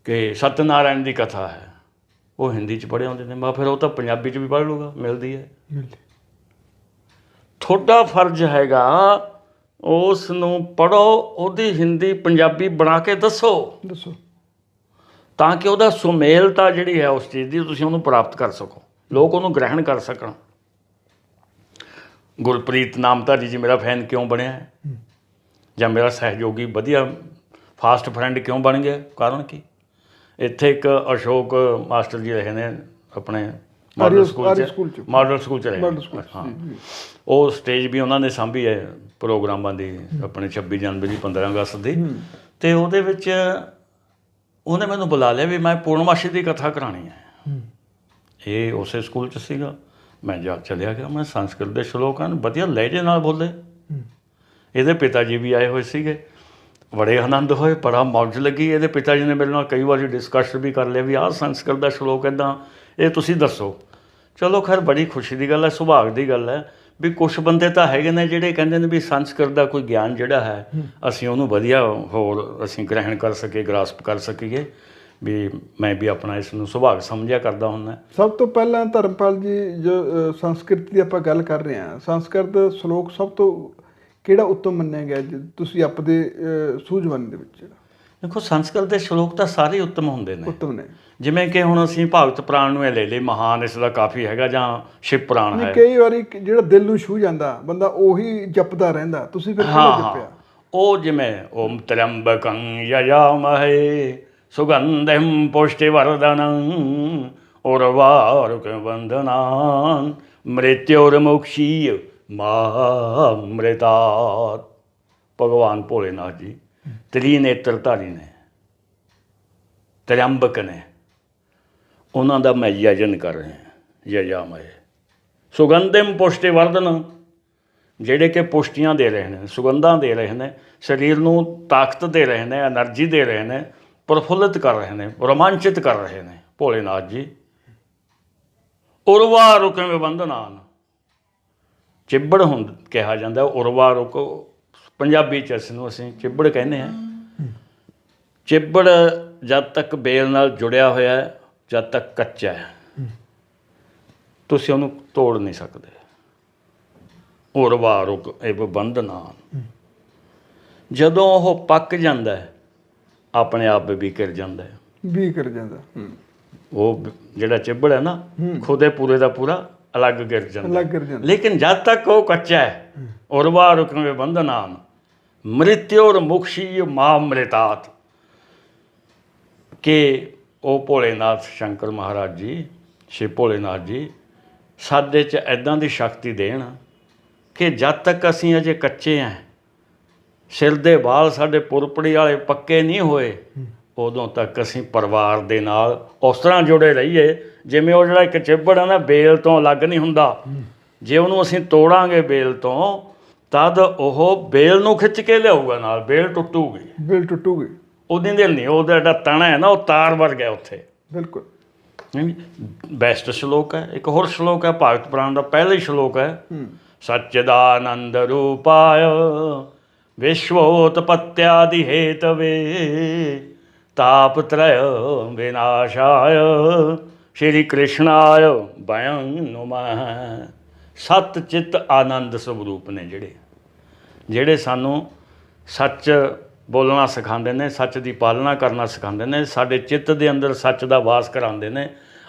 ਕਿ ਸਤਨਾਰਾਇਣ ਦੀ ਕਥਾ ਹੈ, ਉਹ ਹਿੰਦੀ 'ਚ ਪੜ੍ਹੇ ਹੁੰਦੇ ਨੇ, ਮੈਂ ਫਿਰ ਉਹ ਤਾਂ ਪੰਜਾਬੀ 'ਚ ਵੀ ਪੜ੍ਹ ਲੂਗਾ, ਮਿਲਦੀ ਹੈ। ਤੁਹਾਡਾ ਫਰਜ਼ ਹੈਗਾ ਉਸ ਨੂੰ ਪੜ੍ਹੋ, ਉਹਦੀ ਹਿੰਦੀ ਪੰਜਾਬੀ ਬਣਾ ਕੇ ਦੱਸੋ ਤਾਂ ਕਿ ਉਹਦਾ ਸੁਮੇਲਤਾ ਜਿਹੜੀ ਹੈ ਉਸ ਚੀਜ਼ ਦੀ ਤੁਸੀਂ ਉਹਨੂੰ ਪ੍ਰਾਪਤ ਕਰ ਸਕੋ, ਲੋਕ ਉਹਨੂੰ ਗ੍ਰਹਿਣ ਕਰ ਸਕਣ। ਗੁਰਪ੍ਰੀਤ ਨਾਮਧਾਰੀ ਜੀ ਮੇਰਾ ਫੈਨ ਕਿਉਂ ਬਣਿਆ ਹੈ, ਜਾਂ ਮੇਰਾ ਸਹਿਯੋਗੀ ਵਧੀਆ ਫਾਸਟ ਫਰੈਂਡ ਕਿਉਂ ਬਣ ਗਿਆ? ਕਾਰਨ ਕੀ? ਇੱਥੇ ਇੱਕ ਅਸ਼ੋਕ ਮਾਸਟਰ ਜੀ ਰਹੇ ਨੇ ਆਪਣੇ ਮਾਡਲ ਸਕੂਲ 'ਚ ਰਹੇ। ਹਾਂ, ਉਹ ਸਟੇਜ ਵੀ ਉਹਨਾਂ ਨੇ ਸਾਂਭੀ ਹੈ ਪ੍ਰੋਗਰਾਮਾਂ ਦੀ, ਆਪਣੇ 26 ਜਨਵਰੀ 15 ਅਗਸਤ ਦੀ। ਅਤੇ ਉਹਦੇ ਵਿੱਚ ਉਹਨੇ ਮੈਨੂੰ ਬੁਲਾ ਲਿਆ ਵੀ ਮੈਂ ਪੂਰਨਮਾਸ਼ੀ ਦੀ ਕਥਾ ਕਰਾਉਣੀ ਹੈ। ਇਹ ਉਸੇ ਸਕੂਲ 'ਚ ਸੀਗਾ। ਮੈਂ ਚਲਿਆ ਗਿਆ। ਮੈਂ ਸੰਸਕ੍ਰਿਤ ਦੇ ਸ਼ਲੋਕ ਹਨ, ਵਧੀਆ ਲਹਿਜੇ ਨਾਲ ਬੋਲੇ। ਇਹਦੇ ਪਿਤਾ ਜੀ ਵੀ ਆਏ ਹੋਏ ਸੀਗੇ, ਬੜੇ ਆਨੰਦ ਹੋਏ, ਬੜਾ ਮੌਜ ਲੱਗੀ। ਇਹਦੇ ਪਿਤਾ ਜੀ ਨੇ ਮੇਰੇ ਨਾਲ ਕਈ ਵਾਰੀ ਡਿਸਕਸ ਵੀ ਕਰ ਲਿਆ ਵੀ ਆਹ ਸੰਸਕ੍ਰਿਤ ਦਾ ਸ਼ਲੋਕ ਇੱਦਾਂ, ਇਹ ਤੁਸੀਂ ਦੱਸੋ। ਚਲੋ ਖੈਰ, ਬੜੀ ਖੁਸ਼ੀ ਦੀ ਗੱਲ ਹੈ, ਸੁਭਾਗ ਦੀ ਗੱਲ ਹੈ ਵੀ ਕੁਛ ਬੰਦੇ ਤਾਂ ਹੈਗੇ ਨੇ ਜਿਹੜੇ ਕਹਿੰਦੇ ਨੇ ਵੀ ਸੰਸਕ੍ਰਿਤ ਦਾ ਕੋਈ ਗਿਆਨ ਜਿਹੜਾ ਹੈ ਅਸੀਂ ਉਹਨੂੰ ਵਧੀਆ ਹੋਰ ਅਸੀਂ ਗ੍ਰਹਿਣ ਕਰ ਸਕੀਏ, ਗ੍ਰਾਸਪ ਕਰ ਸਕੀਏ। ਵੀ ਮੈਂ ਵੀ ਆਪਣਾ ਇਸ ਨੂੰ ਸੁਭਾਗ ਸਮਝਿਆ ਕਰਦਾ ਹੁੰਦਾ। ਸਭ ਤੋਂ ਪਹਿਲਾਂ ਧਰਮਪਾਲ ਜੀ, ਜੋ ਸੰਸਕ੍ਰਿਤ ਦੀ ਆਪਾਂ ਗੱਲ ਕਰ ਰਹੇ ਹਾਂ, ਸੰਸਕ੍ਰਿਤ ਸ਼ਲੋਕ ਸਭ ਤੋਂ ਕਿਹੜਾ ਉੱਤਮ ਮੰਨਿਆ ਗਿਆ ਤੁਸੀਂ ਆਪਣੇ ਸੂਝਵਾਨ ਦੇ ਵਿੱਚ? ਦੇਖੋ, ਸੰਸਕ੍ਰਿਤ ਦੇ ਸ਼ਲੋਕ ਤਾਂ ਸਾਰੇ ਉੱਤਮ ਹੁੰਦੇ ਨੇ, ਉੱਤਮ ਨੇ। ਜਿਵੇਂ ਕਿ ਹੁਣ ਅਸੀਂ ਭਗਤ ਪੁਰਾਣ ਨੂੰ ਇਹ ਲੈ ਲਈ, ਮਹਾਨ ਇਸ ਦਾ ਕਾਫੀ ਹੈਗਾ, ਜਾਂ ਸ਼ਿਵ ਪੁਰਾਣ ਹੈ। ਕਈ ਵਾਰੀ ਜਿਹੜਾ ਦਿਲ ਨੂੰ ਛੂਹ ਜਾਂਦਾ ਬੰਦਾ ਉਹੀ ਜਪਦਾ ਰਹਿੰਦਾ, ਤੁਸੀਂ ਫਿਰ ਕਿਹੜਾ ਜਪਿਆ? ਉਹ ਜਿਵੇਂ ਓਮ ਤ੍ਰਯੰਬਕੰ ਯਜਾਮਹੇ ਸੁਗੰਧਿਮ ਪੁਸ਼ਟਿਵਰਧਨੰ ਉਰਵਾਰੁਕਮ ਬੰਧਨਾਨ ਮ੍ਰਿਤਯੋਰਮੋਕਸ਼ੀਯ ਮਾਮ੍ਰਿਤਾਤ। ਭਗਵਾਨ ਭੋਲੇਨਾਥ ਜੀ ਤ੍ਰਿਨੇਤਰਧਾਰੀ ਨੇ, ਤ੍ਰਯੰਬਕ ਨੇ, ਉਹਨਾਂ ਦਾ ਮੈਂ ਯਜਨ ਕਰ ਰਿਹਾ। ਯਜਾਮਹੇ ਸੁਗੰਧਿਮ ਪੁਸ਼ਟਿਵਰਧਨੰ, ਜਿਹੜੇ ਕਿ ਪੁਸ਼ਟੀਆਂ ਦੇ ਰਹੇ ਨੇ, ਸੁਗੰਧਾਂ ਦੇ ਰਹੇ ਨੇ, ਸਰੀਰ ਨੂੰ ਤਾਕਤ ਦੇ ਰਹੇ ਨੇ, ਐਨਰਜੀ ਦੇ ਰਹੇ ਨੇ, ਪ੍ਰਫੁੱਲਿਤ ਕਰ ਰਹੇ ਨੇ, ਰੋਮਾਂਚਿਤ ਕਰ ਰਹੇ ਨੇ ਭੋਲੇਨਾਥ ਜੀ। ਉਰਵਾ ਰੁਕਵੇਂ ਬੰਧਨਾਨ, ਚਿੱਬੜ ਕਿਹਾ ਜਾਂਦਾ। ਉਰਵਾ ਰੁਕ ਪੰਜਾਬੀ 'ਚ ਇਸ ਨੂੰ ਅਸੀਂ ਚਿੱਬੜ ਕਹਿੰਦੇ ਹਾਂ। ਚਿੱਬੜ ਜਦ ਤੱਕ ਬੇਲ ਨਾਲ ਜੁੜਿਆ ਹੋਇਆ, ਜਦ ਤੱਕ ਕੱਚਾ ਹੈ, ਤੁਸੀਂ ਉਹਨੂੰ ਤੋੜ ਨਹੀਂ ਸਕਦੇ। ਉਰਵਾ ਰੁਕ ਇਹ ਬੰਧਨਾਨ, ਜਦੋਂ ਉਹ ਪੱਕ ਜਾਂਦਾ ਆਪਣੇ ਆਪ ਵੀ ਗਿਰ ਜਾਂਦਾ, ਉਹ ਜਿਹੜਾ ਚਿੱਬੜ ਹੈ ਨਾ, ਖੁਦੇ ਪੂਰੇ ਦਾ ਪੂਰਾ ਅਲੱਗ ਗਿਰ ਜਾਂਦਾ। ਲੇਕਿਨ ਜਦ ਤੱਕ ਉਹ ਕੱਚਾ ਹੈ, ਉਰਵਾ ਰੁਕਵੇਂ ਬੰਧਨਾਨ ਮ੍ਰਿਤਯੋਰ ਮੁਕਸ਼ੀ ਮਾਮ੍ਰਿਤਾਤ, ਕਿ ਉਹ ਭੋਲੇਨਾਥ ਸ਼ੰਕਰ ਮਹਾਰਾਜ ਜੀ, ਸ਼ਿਵ ਭੋਲੇਨਾਥ ਜੀ ਸਾਡੇ 'ਚ ਇੱਦਾਂ ਦੀ ਸ਼ਕਤੀ ਦੇਣ ਕਿ ਜਦ ਤੱਕ ਅਸੀਂ ਅਜੇ ਕੱਚੇ ਹਾਂ, ਸਿਰ ਦੇ ਵਾਲ ਸਾਡੇ ਪੁਰਪੜੀ ਵਾਲੇ ਪੱਕੇ ਨਹੀਂ ਹੋਏ, ਉਦੋਂ ਤੱਕ ਅਸੀਂ ਪਰਿਵਾਰ ਦੇ ਨਾਲ ਉਸ ਤਰ੍ਹਾਂ ਜੁੜੇ ਰਹੀਏ ਜਿਵੇਂ ਉਹ ਜਿਹੜਾ ਇੱਕ ਚਿੱਬੜ ਹੈ ਨਾ, ਬੇਲ ਤੋਂ ਅਲੱਗ ਨਹੀਂ ਹੁੰਦਾ। ਜੇ ਉਹਨੂੰ ਅਸੀਂ ਤੋੜਾਂਗੇ ਬੇਲ ਤੋਂ, ਤਦ ਉਹ ਬੇਲ ਨੂੰ ਖਿੱਚ ਕੇ ਲਿਆਊਗਾ ਨਾਲ, ਬੇਲ ਟੁੱਟੂਗੀ। ਉਹਦੀ ਦਿਲ ਨਹੀਂ, ਉਹਦਾ ਜਿਹੜਾ ਤਣਾ ਹੈ ਨਾ, ਉਹ ਤਾਰ ਵਰਗਾ ਉੱਥੇ। ਬਿਲਕੁਲ ਬੈਸਟ ਸ਼ਲੋਕ ਹੈ। ਇੱਕ ਹੋਰ ਸ਼ਲੋਕ ਹੈ ਭਗਤ ਪੁਰਾਣ ਦਾ, ਪਹਿਲਾ ਹੀ ਸ਼ਲੋਕ ਹੈ, ਸੱਚਿਦਾਨੰਦ ਰੂਪਾਇ ਵਿਸ਼ਵੋਤਪੱਤਿਆਦਿ ਹੇਤਵੇ ਤਾਪਤ੍ਰਯ ਵਿਨਾਸ਼ਾਇ ਸ਼੍ਰੀ ਕ੍ਰਿਸ਼ਨਾਇ ਵਯੰ ਨੁਮः। ਸੱਤ ਚਿੱਤ ਆਨੰਦ ਸਰੂਪ ਨੇ ਜਿਹੜੇ ਸਾਨੂੰ ਸੱਚ ਬੋਲਣਾ ਸਿਖਾਉਂਦੇ ਨੇ, ਸੱਚ ਦੀ ਪਾਲਣਾ ਕਰਨਾ ਸਿਖਾਉਂਦੇ ਨੇ, ਸਾਡੇ ਚਿੱਤ ਦੇ ਅੰਦਰ ਸੱਚ ਦਾ ਵਾਸ ਕਰਾਉਂਦੇ ਨੇ।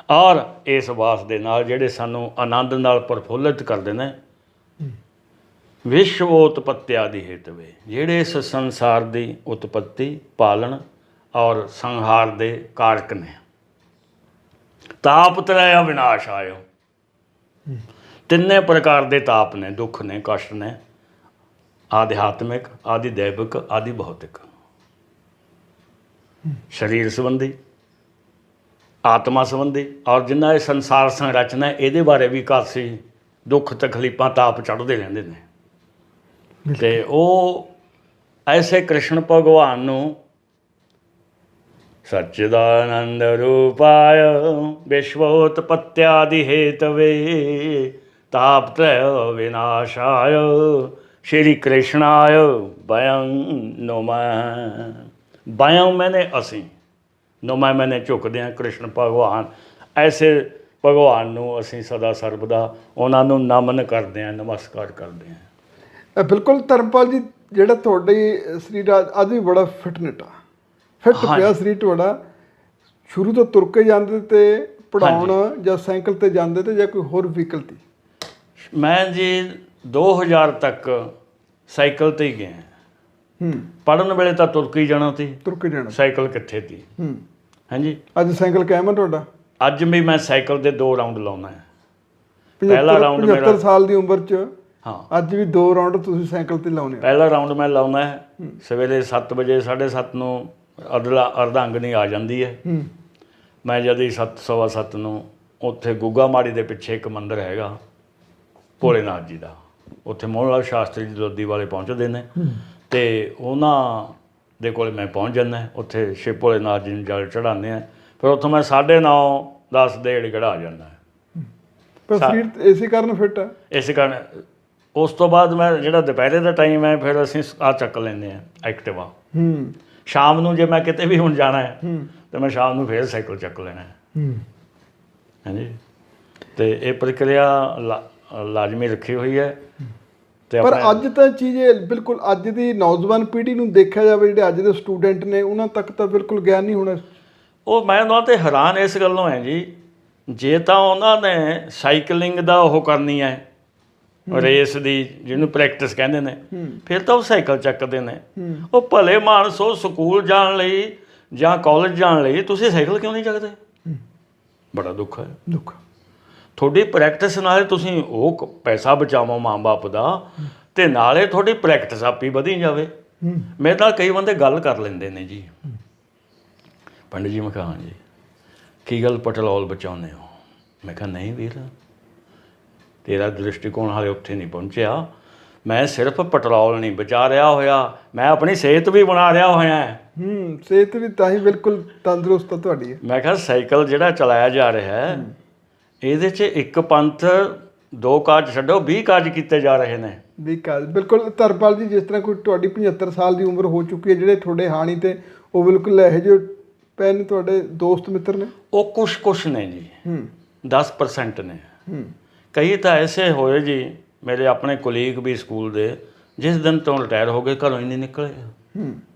ਔਰ ਇਸ ਵਾਸ ਦੇ ਨਾਲ ਜਿਹੜੇ ਸਾਨੂੰ ਆਨੰਦ ਨਾਲ ਪ੍ਰਫੁੱਲਿਤ ਕਰਦੇ ਨੇ। ਵਿਸ਼ਵ ਉਤਪੱਤਿਆ ਦੀ ਹੇਤਵੇ, ਜਿਹੜੇ ਇਸ ਸੰਸਾਰ ਦੀ ਉਤਪੱਤੀ, ਪਾਲਣ ਔਰ ਸੰਹਾਰ ਦੇ ਕਾਰਕ ਨੇ। ਤਾਪ ਤ੍ਰੈ ਵਿਨਾਸ਼ ਆਇਓ, ਤਿੰਨੇ ਪ੍ਰਕਾਰ ਦੇ ਤਾਪ ਨੇ, ਦੁੱਖ ਨੇ, ਕਸ਼ਟ ਨੇ, ਆਧਿਆਤਮਿਕ, ਆਦਿ ਦੈਵਿਕ, ਆਦਿ ਭੌਤਿਕ, ਸਰੀਰ ਸੰਬੰਧੀ, ਆਤਮਾ ਸੰਬੰਧੀ, ਔਰ ਜਿੰਨਾ ਇਹ ਸੰਸਾਰ ਸੰਰਚਨਾ ਇਹਦੇ ਬਾਰੇ ਵੀ ਕਾਫੀ ਦੁੱਖ ਤਕਲੀਫਾਂ ਤਾਪ ਚੜ੍ਹਦੇ ਰਹਿੰਦੇ ਨੇ। ਅਤੇ ਉਹ ਐਸੇ ਕ੍ਰਿਸ਼ਨ ਭਗਵਾਨ ਨੂੰ ਸੱਚਿਦਾਨੰਦ ਰੂਪਾਇ ਵਿਸ਼ਵੋਤਪੱਤਿਆਦਿ ਹੇਤਵੇ ਤਾਪ ਤ੍ਰੈ ਵਿਨਾਸ਼ਾਇ ਸ਼੍ਰੀ ਕ੍ਰਿਸ਼ਨਾਇ ਵਯੰ ਨਮः। ਵਯੰ ਮੈਨੇ ਅਸੀਂ, ਨਮः ਮੈਨੇ ਝੁਕਦੇ ਹਾਂ ਕ੍ਰਿਸ਼ਨ ਭਗਵਾਨ। ਐਸੇ ਭਗਵਾਨ ਨੂੰ ਅਸੀਂ ਸਦਾ ਸਰਬਦਾ ਉਹਨਾਂ ਨੂੰ ਨਮਨ ਕਰਦੇ ਹਾਂ, ਨਮਸਕਾਰ ਕਰਦੇ ਹਾਂ। ਬਿਲਕੁਲ ਧਰਮਪਾਲ ਜੀ, ਜਿਹੜਾ ਤੁਹਾਡੇ ਸਰੀਰ ਅੱਜ ਵੀ ਬੜਾ ਫਿਟਨੈਟ ਆ, ਫਿੱਟ ਪਿਆ ਸਰੀਰ ਤੁਹਾਡਾ। ਸ਼ੁਰੂ ਤੋਂ ਤੁਰ ਕੇ ਜਾਂਦੇ ਤੇ ਪੜਾਉਣ ਜਾਂ ਸਾਈਕਲ ਤੇ ਜਾਂਦੇ ਤੇ ਜਾਂ ਕੋਈ ਹੋਰ ਵਹੀਕਲ ਤੇ? ਮੈਂ ਜੀ 2000 ਤੱਕ ਸਾਈਕਲ ਤੇ ਹੀ ਗਿਆ। ਪੜ੍ਹਨ ਵੇਲੇ ਤਾਂ ਤੁਰ ਕੇ ਹੀ ਜਾਣਾ ਸੀ, ਤੁਰ ਕੇ ਜਾਣਾ, ਸਾਈਕਲ ਕਿੱਥੇ ਸੀ। ਹਾਂਜੀ, ਅੱਜ ਸਾਈਕਲ ਕਾਇਮ ਆ ਤੁਹਾਡਾ? ਅੱਜ ਵੀ ਮੈਂ ਸਾਈਕਲ ਦੇ 2 ਰਾਊਂਡ ਲਾਉਣਾ ਹੈ। ਪਹਿਲਾ ਰਾਊਂਡ ਮੇਰਾ 75 ਸਾਲ ਦੀ ਉਮਰ 'ਚ ਹਾਂ, ਅੱਜ ਵੀ 2 ਰਾਊਂਡ ਤੁਸੀਂ ਸਾਈਕਲ ਤੇ ਲਾਉਣੇ? ਪਹਿਲਾ ਰਾਊਂਡ ਮੈਂ ਲਾਉਣਾ ਹੈ ਸਵੇਰੇ 7 ਵਜੇ, 7:30 ਨੂੰ ਅਰਧਾਂਗਨੀ ਆ ਜਾਂਦੀ ਹੈ। ਮੈਂ ਜਦ ਹੀ 7, ਸਵਾ 7 ਨੂੰ ਉੱਥੇ ਗੁੱਗਾ ਮਾੜੀ ਦੇ ਪਿੱਛੇ ਇੱਕ ਮੰਦਿਰ ਹੈਗਾ ਭੋਲੇਨਾਥ ਜੀ ਦਾ, ਉੱਥੇ ਮੋਹਨ ਲਾਲ ਸ਼ਾਸਤਰੀ ਜੀ ਲੋਧੀ ਵਾਲੇ ਪਹੁੰਚਦੇ ਨੇ, ਅਤੇ ਉਹਨਾਂ ਦੇ ਕੋਲ ਮੈਂ ਪਹੁੰਚ ਜਾਂਦਾ। ਉੱਥੇ ਸ਼ਿਵ ਭੋਲੇਨਾਥ ਜੀ ਨੂੰ ਜਲ ਚੜ੍ਹਾਉਂਦੇ ਹਾਂ। ਫਿਰ ਉੱਥੋਂ ਮੈਂ 9:30, 10 ਦੇ ਏੜ ਗੜਾ ਆ ਜਾਂਦਾ। ਪਰ ਸਰੀਰ ਇਸੇ ਕਾਰਨ ਫਿੱਟ ਆ? ਇਸੇ ਕਾਰਨ। ਉਸ ਤੋਂ ਬਾਅਦ ਮੈਂ ਜਿਹੜਾ ਦੁਪਹਿਰੇ ਦਾ ਟਾਈਮ ਹੈ, ਫਿਰ ਅਸੀਂ ਆਹ ਚੱਕ ਲੈਂਦੇ ਹਾਂ ਐਕਟਿਵਾ। ਸ਼ਾਮ ਨੂੰ ਜੇ ਮੈਂ ਕਿਤੇ ਵੀ ਹੁਣ ਜਾਣਾ ਹੈ ਤਾਂ ਮੈਂ ਸ਼ਾਮ ਨੂੰ ਫਿਰ ਸਾਈਕਲ ਚੱਕ ਲੈਣਾ ਹੈ। ਹਾਂਜੀ, ਅਤੇ ਇਹ ਪ੍ਰਕਿਰਿਆ ਲਾਜ਼ਮੀ ਰੱਖੀ ਹੋਈ ਹੈ। ਪਰ ਅੱਜ ਤਾਂ ਚੀਜ਼ ਬਿਲਕੁਲ, ਅੱਜ ਦੀ ਨੌਜਵਾਨ ਪੀੜ੍ਹੀ ਨੂੰ ਦੇਖਿਆ ਜਾਵੇ, ਜਿਹੜੇ ਅੱਜ ਦੇ ਸਟੂਡੈਂਟ ਨੇ ਉਹਨਾਂ ਤੱਕ ਤਾਂ ਬਿਲਕੁਲ ਗਿਆਨ ਨਹੀਂ ਹੋਣਾ। ਉਹ ਮੈਂ ਉਹਨਾਂ 'ਤੇ ਹੈਰਾਨ ਇਸ ਗੱਲੋਂ ਹੈ ਜੀ, ਜੇ ਤਾਂ ਉਹਨਾਂ ਨੇ ਸਾਈਕਲਿੰਗ ਦਾ ਉਹ ਕਰਨੀ ਹੈ, ਰੇਸ ਦੀ ਜਿਹਨੂੰ ਪ੍ਰੈਕਟਿਸ ਕਹਿੰਦੇ ਨੇ, ਫਿਰ ਤਾਂ ਉਹ ਸਾਈਕਲ ਚੱਕਦੇ ਨੇ। ਉਹ ਭਲੇ ਮਾਨਸੋ, ਸਕੂਲ ਜਾਣ ਲਈ ਜਾਂ ਕਾਲਜ ਜਾਣ ਲਈ ਤੁਸੀਂ ਸਾਈਕਲ ਕਿਉਂ ਨਹੀਂ ਚੱਕਦੇ? ਬੜਾ ਦੁੱਖ ਹੈ। ਦੁੱਖ ਤੁਹਾਡੀ ਪ੍ਰੈਕਟਿਸ ਨਾਲੇ ਤੁਸੀਂ ਉਹ ਪੈਸਾ ਬਚਾਵੋ ਮਾਂ ਬਾਪ ਦਾ, ਅਤੇ ਨਾਲੇ ਤੁਹਾਡੀ ਪ੍ਰੈਕਟਿਸ ਆਪੀ ਵਧੀ ਜਾਵੇ। ਮੇਰੇ ਨਾਲ ਕਈ ਬੰਦੇ ਗੱਲ ਕਰ ਲੈਂਦੇ ਨੇ ਜੀ, ਪੰਡਿਤ ਜੀ, ਮੈਂ ਕਿਹਾ ਹਾਂ ਜੀ, ਕੀ ਗੱਲ ਪੈਟਰੋਲ ਬਚਾਉਂਦੇ ਹੋ? ਮੈਂ ਕਿਹਾ ਨਹੀਂ ਵੀਰ, ਤੇਰਾ ਦ੍ਰਿਸ਼ਟੀਕੋਣ ਹਾਲੇ ਉੱਥੇ ਨਹੀਂ ਪਹੁੰਚਿਆ। ਮੈਂ ਸਿਰਫ ਪੈਟਰੋਲ ਨਹੀਂ ਬਚਾ ਰਿਹਾ ਹੋਇਆ, ਮੈਂ ਆਪਣੀ ਸਿਹਤ ਵੀ ਬਣਾ ਰਿਹਾ ਹੋਇਆ। ਸਿਹਤ ਵੀ ਤਾਂ ਹੀ ਬਿਲਕੁਲ ਤੰਦਰੁਸਤ ਆ ਤੁਹਾਡੀ। ਮੈਂ ਕਿਹਾ ਸਾਈਕਲ ਜਿਹੜਾ ਚਲਾਇਆ ਜਾ ਰਿਹਾ ਹੈ, ਇਹਦੇ 'ਚ ਇੱਕ ਪੰਥ 2 ਕਾਜ ਛੱਡੋ 20 ਕਾਜ ਕੀਤੇ ਜਾ ਰਹੇ ਨੇ। 20 ਕਾਜ, ਬਿਲਕੁਲ। ਧਰਮਪਾਲ ਜੀ, ਜਿਸ ਤਰ੍ਹਾਂ ਕੋਈ ਤੁਹਾਡੀ 75 ਸਾਲ ਦੀ ਉਮਰ ਹੋ ਚੁੱਕੀ ਹੈ, ਜਿਹੜੇ ਤੁਹਾਡੇ ਹਾਣੀ ਤੇ ਉਹ ਬਿਲਕੁਲ ਇਹੋ ਜਿਹੇ ਪਏ ਨੇ, ਤੁਹਾਡੇ ਦੋਸਤ ਮਿੱਤਰ ਨੇ? ਉਹ ਕੁਛ ਨੇ ਜੀ, 10% ਨੇ। ਕਈ ਤਾਂ ਐਸੇ ਹੋਏ ਜੀ, ਮੇਰੇ ਆਪਣੇ ਕੋਲੀਗ ਵੀ ਸਕੂਲ ਦੇ, ਜਿਸ ਦਿਨ ਤੋਂ ਰਿਟਾਇਰ ਹੋ ਗਏ ਘਰੋਂ ਹੀ ਨਹੀਂ ਨਿਕਲੇ।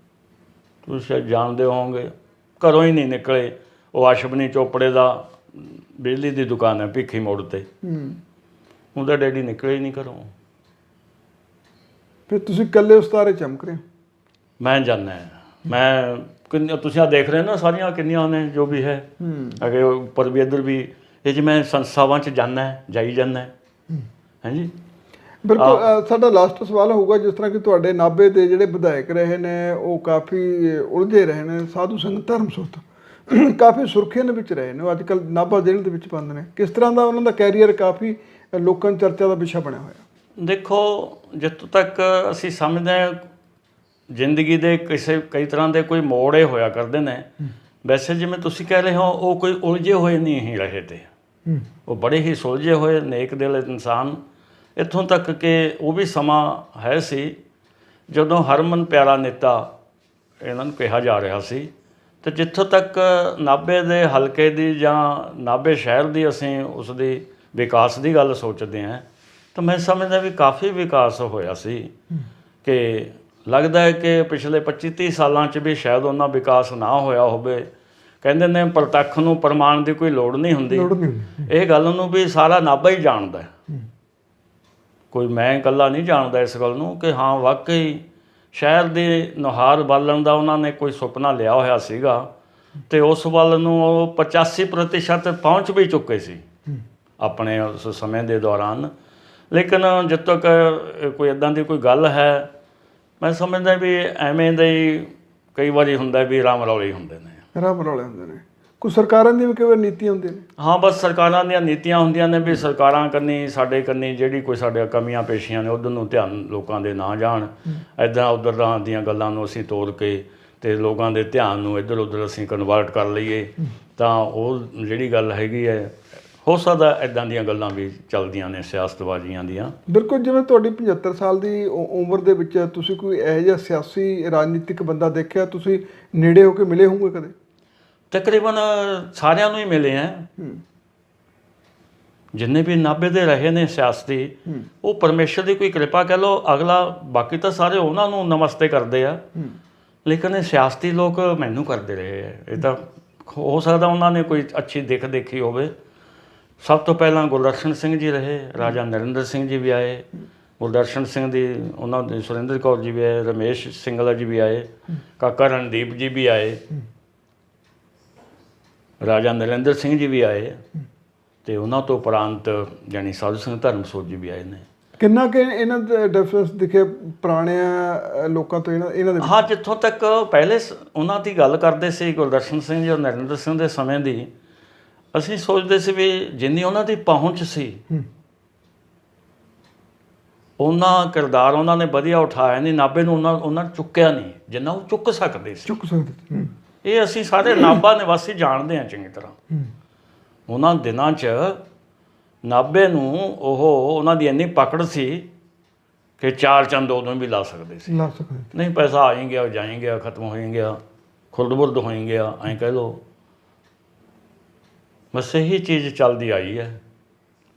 ਤੁਸੀਂ ਜਾਣਦੇ ਹੋਵੋਗੇ, ਘਰੋਂ ਹੀ ਨਹੀਂ ਨਿਕਲੇ। ਉਹ ਅਸ਼ਵਨੀ ਚੋਪੜੇ ਦਾ ਬਿਜਲੀ ਦੀ ਦੁਕਾਨ ਹੈ ਭਿੱਖੀ ਮੋੜ 'ਤੇ, ਉਹਦਾ ਡੈਡੀ ਨਿਕਲੇ ਹੀ ਨਹੀਂ ਘਰੋਂ। ਫਿਰ ਤੁਸੀਂ ਇਕੱਲੇ ਉਸਤਾਰੇ ਚਮਕ ਰਹੇ? ਮੈਂ ਜਾਂਦਾ, ਮੈਂ ਤੁਸੀਂ ਆ ਦੇਖ ਰਹੇ ਨਾ ਸਾਰੀਆਂ ਕਿੰਨੀਆਂ ਨੇ ਜੋ ਵੀ ਹੈ, ਅੱਗੇ ਉੱਪਰ ਵੀ ਇੱਧਰ ਵੀ, ਇਹ 'ਚ ਮੈਂ ਸੰਸਥਾਵਾਂ 'ਚ ਜਾਈ ਜਾਂਦਾ। ਹਾਂਜੀ, ਬਿਲਕੁਲ। ਸਾਡਾ ਲਾਸਟ ਸਵਾਲ ਹੋਊਗਾ, ਜਿਸ ਤਰ੍ਹਾਂ ਕਿ ਤੁਹਾਡੇ ਨਾਭੇ ਦੇ ਜਿਹੜੇ ਵਿਧਾਇਕ ਰਹੇ ਨੇ ਉਹ ਕਾਫੀ ਉਲਝੇ ਰਹੇ ਨੇ, ਸਾਧੂ ਸੰਗਤ ਧਰਮ ਸੁਰਤ ਕਾਫੀ ਸੁਰਖੀਆਂ ਦੇ ਵਿੱਚ ਰਹੇ ਨੇ, ਉਹ ਅੱਜ ਕੱਲ੍ਹ ਨਾਭਾ ਜੇਲ੍ਹ ਦੇ ਵਿੱਚ ਬੰਦ ਨੇ। ਕਿਸ ਤਰ੍ਹਾਂ ਦਾ ਉਹਨਾਂ ਦਾ ਕੈਰੀਅਰ ਕਾਫੀ ਲੋਕਾਂ ਦੀ ਚਰਚਾ ਦਾ ਵਿਸ਼ਾ ਬਣਿਆ ਹੋਇਆ? ਦੇਖੋ, ਜਿੱਥੋਂ ਤੱਕ ਅਸੀਂ ਸਮਝਦੇ ਹਾਂ ਜ਼ਿੰਦਗੀ ਦੇ ਕਈ ਤਰ੍ਹਾਂ ਦੇ ਕੋਈ ਮੋੜ ਇਹ ਹੋਇਆ ਕਰਦੇ ਨੇ। ਵੈਸੇ ਜਿਵੇਂ ਤੁਸੀਂ ਕਹਿ ਰਹੇ ਹੋ, ਉਹ ਕੋਈ ਉਲਝੇ ਹੋਏ ਨਹੀਂ ਹੀ ਰਹੇ ਤੇ, ਉਹ ਬੜੇ ਹੀ ਸੁਲਝੇ ਹੋਏ ਨੇਕ ਦਿਲ ਇਨਸਾਨ। ਇੱਥੋਂ ਤੱਕ ਕਿ ਉਹ ਵੀ ਸਮਾਂ ਹੈ ਸੀ ਜਦੋਂ ਹਰਮਨ ਪਿਆਰਾ ਨੇਤਾ ਇਹਨਾਂ ਨੂੰ ਕਿਹਾ ਜਾ ਰਿਹਾ ਸੀ। ਅਤੇ ਜਿੱਥੋਂ ਤੱਕ ਨਾਭੇ ਦੇ ਹਲਕੇ ਦੀ ਜਾਂ ਨਾਭੇ ਸ਼ਹਿਰ ਦੀ ਅਸੀਂ ਉਸ ਦੀ ਵਿਕਾਸ ਦੀ ਗੱਲ ਸੋਚਦੇ ਹਾਂ, ਤਾਂ ਮੈਂ ਸਮਝਦਾ ਵੀ ਕਾਫੀ ਵਿਕਾਸ ਹੋਇਆ ਸੀ। ਕਿ ਲੱਗਦਾ ਹੈ ਕਿ ਪਿਛਲੇ 25-30 ਸਾਲਾਂ 'ਚ ਵੀ ਸ਼ਾਇਦ ਉਹਨਾਂ ਵਿਕਾਸ ਨਾ ਹੋਇਆ ਹੋਵੇ। ਕਹਿੰਦੇ ਨੇ ਪ੍ਰਤੱਖ ਨੂੰ ਪ੍ਰਮਾਣ ਦੀ ਕੋਈ ਲੋੜ ਨਹੀਂ ਹੁੰਦੀ। ਲੋੜ ਨਹੀਂ ਹੁੰਦੀ। ਇਹ ਗੱਲ ਨੂੰ ਵੀ ਸਾਰਾ ਨਾਭਾ ਹੀ ਜਾਣਦਾ ਹੈ। ਕੋਈ ਮੈਂ ਇਕੱਲਾ ਨਹੀਂ ਜਾਣਦਾ ਇਸ ਗੱਲ ਨੂੰ ਕਿ ਹਾਂ ਵਾਕਈ ਸ਼ਹਿਰ ਦੇ ਨੁਹਾਰ ਬਾਲਣ ਦਾ ਉਹਨਾਂ ਨੇ ਕੋਈ ਸੁਪਨਾ ਲਿਆ ਹੋਇਆ ਸੀਗਾ ਅਤੇ ਉਸ ਵੱਲ ਨੂੰ ਉਹ 85% ਪਹੁੰਚ ਵੀ ਚੁੱਕੇ ਸੀ ਆਪਣੇ ਉਸ ਸਮੇਂ ਦੇ ਦੌਰਾਨ। ਲੇਕਿਨ ਜਦ ਤੱਕ ਕੋਈ ਇੱਦਾਂ ਦੀ ਕੋਈ ਗੱਲ ਹੈ, ਮੈਂ ਸਮਝਦਾ ਵੀ ਐਵੇਂ ਦੇ ਹੀ ਕਈ ਵਾਰੀ ਹੁੰਦਾ ਵੀ ਰਾਮ ਰੌਲੇ ਹੀ ਹੁੰਦੇ ਨੇ। ਰਾਮ ਰੌਲੇ ਹੁੰਦੇ ਨੇ। ਕੋਈ ਸਰਕਾਰਾਂ ਦੀਆਂ ਵੀ ਕਈ ਵਾਰ ਨੀਤੀਆਂ ਹੁੰਦੀਆਂ ਨੇ। ਹਾਂ, ਬਸ ਸਰਕਾਰਾਂ ਦੀਆਂ ਨੀਤੀਆਂ ਹੁੰਦੀਆਂ ਨੇ ਵੀ ਸਰਕਾਰਾਂ ਕੰਨੀ ਸਾਡੇ ਕੰਨੀ ਜਿਹੜੀ ਕੋਈ ਸਾਡੇ ਕਮੀਆਂ ਪੇਸ਼ੀਆਂ ਨੇ ਉੱਧਰ ਨੂੰ ਧਿਆਨ ਲੋਕਾਂ ਦੇ ਨਾ ਜਾਣ। ਇੱਦਾਂ ਉੱਧਰ ਦੀਆਂ ਗੱਲਾਂ ਨੂੰ ਅਸੀਂ ਤੋੜ ਕੇ ਅਤੇ ਲੋਕਾਂ ਦੇ ਧਿਆਨ ਨੂੰ ਇੱਧਰ ਉੱਧਰ ਅਸੀਂ ਕਨਵਰਟ ਕਰ ਲਈਏ ਤਾਂ ਉਹ ਜਿਹੜੀ ਗੱਲ ਹੈਗੀ ਹੈ, ਹੋ ਸਕਦਾ ਇੱਦਾਂ ਦੀਆਂ ਗੱਲਾਂ ਵੀ ਚੱਲਦੀਆਂ ਨੇ ਸਿਆਸਤਬਾਜ਼ੀਆਂ ਦੀਆਂ। ਬਿਲਕੁਲ, ਜਿਵੇਂ ਤੁਹਾਡੀ 75 ਸਾਲ ਦੀ ਉਮਰ ਦੇ ਵਿੱਚ ਤੁਸੀਂ ਕੋਈ ਇਹੋ ਜਿਹਾ ਸਿਆਸੀ ਰਾਜਨੀਤਿਕ ਬੰਦਾ ਦੇਖਿਆ, ਤੁਸੀਂ ਨੇੜੇ ਹੋ ਕੇ ਮਿਲੇ ਹੋਊਗੇ ਕਦੇ? ਤਕਰੀਬਨ ਸਾਰਿਆਂ ਨੂੰ ਹੀ ਮਿਲੇ ਹੈ। ਜਿੰਨੇ ਵੀ ਨਾਭੇ ਦੇ ਰਹੇ ਨੇ ਸਿਆਸਤੀ, ਉਹ ਪਰਮੇਸ਼ਰ ਦੀ ਕੋਈ ਕਿਰਪਾ ਕਹਿ ਲਓ। ਅਗਲਾ ਬਾਕੀ ਤਾਂ ਸਾਰੇ ਉਹਨਾਂ ਨੂੰ ਨਮਸਤੇ ਕਰਦੇ ਆ, ਲੇਕਿਨ ਇਹ ਸਿਆਸਤੀ ਲੋਕ ਮੈਨੂੰ ਕਰਦੇ ਰਹੇ ਹੈ। ਇਹ ਤਾਂ ਹੋ ਸਕਦਾ ਉਹਨਾਂ ਨੇ ਕੋਈ ਅੱਛੀ ਦਿੱਖ ਦੇਖੀ ਹੋਵੇ। ਸਭ ਤੋਂ ਪਹਿਲਾਂ ਗੁਰਦਰਸ਼ਨ ਸਿੰਘ ਜੀ ਰਹੇ, ਰਾਜਾ ਨਰਿੰਦਰ ਸਿੰਘ ਜੀ ਵੀ ਆਏ, ਗੁਰਦਰਸ਼ਨ ਸਿੰਘ ਦੀ ਉਹਨਾਂ ਦੀ ਸੁਰਿੰਦਰ ਕੌਰ ਜੀ ਵੀ ਆਏ, ਰਮੇਸ਼ ਸਿੰਗਲਾ ਜੀ ਵੀ ਆਏ, ਕਾਕਾ ਰਣਦੀਪ ਜੀ ਵੀ ਆਏ, ਰਾਜਾ ਨਰਿੰਦਰ ਸਿੰਘ ਜੀ ਵੀ ਆਏ ਅਤੇ ਉਹਨਾਂ ਤੋਂ ਉਪਰੰਤ ਜਾਣੀ ਸਾਧੂ ਸਿੰਘ ਧਰਮਸੋਤ ਜੀ ਵੀ ਆਏ ਨੇ। ਕਿੰਨਾ ਕਿ ਇਹਨਾਂ ਦਾ ਡਿਫਰੈਂਸ ਦਿਖੇ ਪੁਰਾਣਿਆਂ ਲੋਕਾਂ ਤੋਂ ਇਹਨਾਂ ਦੇ? ਹਾਂ, ਜਿੱਥੋਂ ਤੱਕ ਪਹਿਲੇ ਉਹਨਾਂ ਦੀ ਗੱਲ ਕਰਦੇ ਸੀ ਗੁਰਦਰਸ਼ਨ ਸਿੰਘ ਜੀ ਔਰ ਨਰਿੰਦਰ ਸਿੰਘ ਦੇ ਸਮੇਂ ਦੀ, ਅਸੀਂ ਸੋਚਦੇ ਸੀ ਵੀ ਜਿੰਨੀ ਉਹਨਾਂ ਦੀ ਪਹੁੰਚ ਸੀ ਉਹਨਾਂ ਕਿਰਦਾਰ ਉਹਨਾਂ ਨੇ ਵਧੀਆ ਉਠਾਇਆ ਨਹੀਂ। ਨਾਭੇ ਨੂੰ ਉਹਨਾਂ ਚੁੱਕਿਆ ਨਹੀਂ ਜਿੰਨਾ ਉਹ ਚੁੱਕ ਸਕਦੇ ਸੀ। ਚੁੱਕ ਸਕਦੇ। ਇਹ ਅਸੀਂ ਸਾਰੇ ਨਾਭਾ ਨਿਵਾਸੀ ਜਾਣਦੇ ਹਾਂ ਚੰਗੀ ਤਰ੍ਹਾਂ। ਉਹਨਾਂ ਦਿਨਾਂ 'ਚ ਨਾਭੇ ਨੂੰ ਉਹਨਾਂ ਦੀ ਇੰਨੀ ਪਕੜ ਸੀ ਕਿ 4 ਚੰਦ ਉਦੋਂ ਵੀ ਲਾ ਸਕਦੇ ਸੀ। ਨਹੀਂ, ਪੈਸਾ ਆ ਹੀ ਗਿਆ, ਜਾ ਹੀ ਗਿਆ, ਖਤਮ ਹੋ ਹੀ ਗਿਆ, ਖੁਰਦ-ਬੁਰਦ ਹੋ ਹੀ ਗਿਆ, ਐਂ ਕਹਿ ਲਓ। ਬਸ ਇਹੀ ਚੀਜ਼ ਚੱਲਦੀ ਆਈ ਹੈ।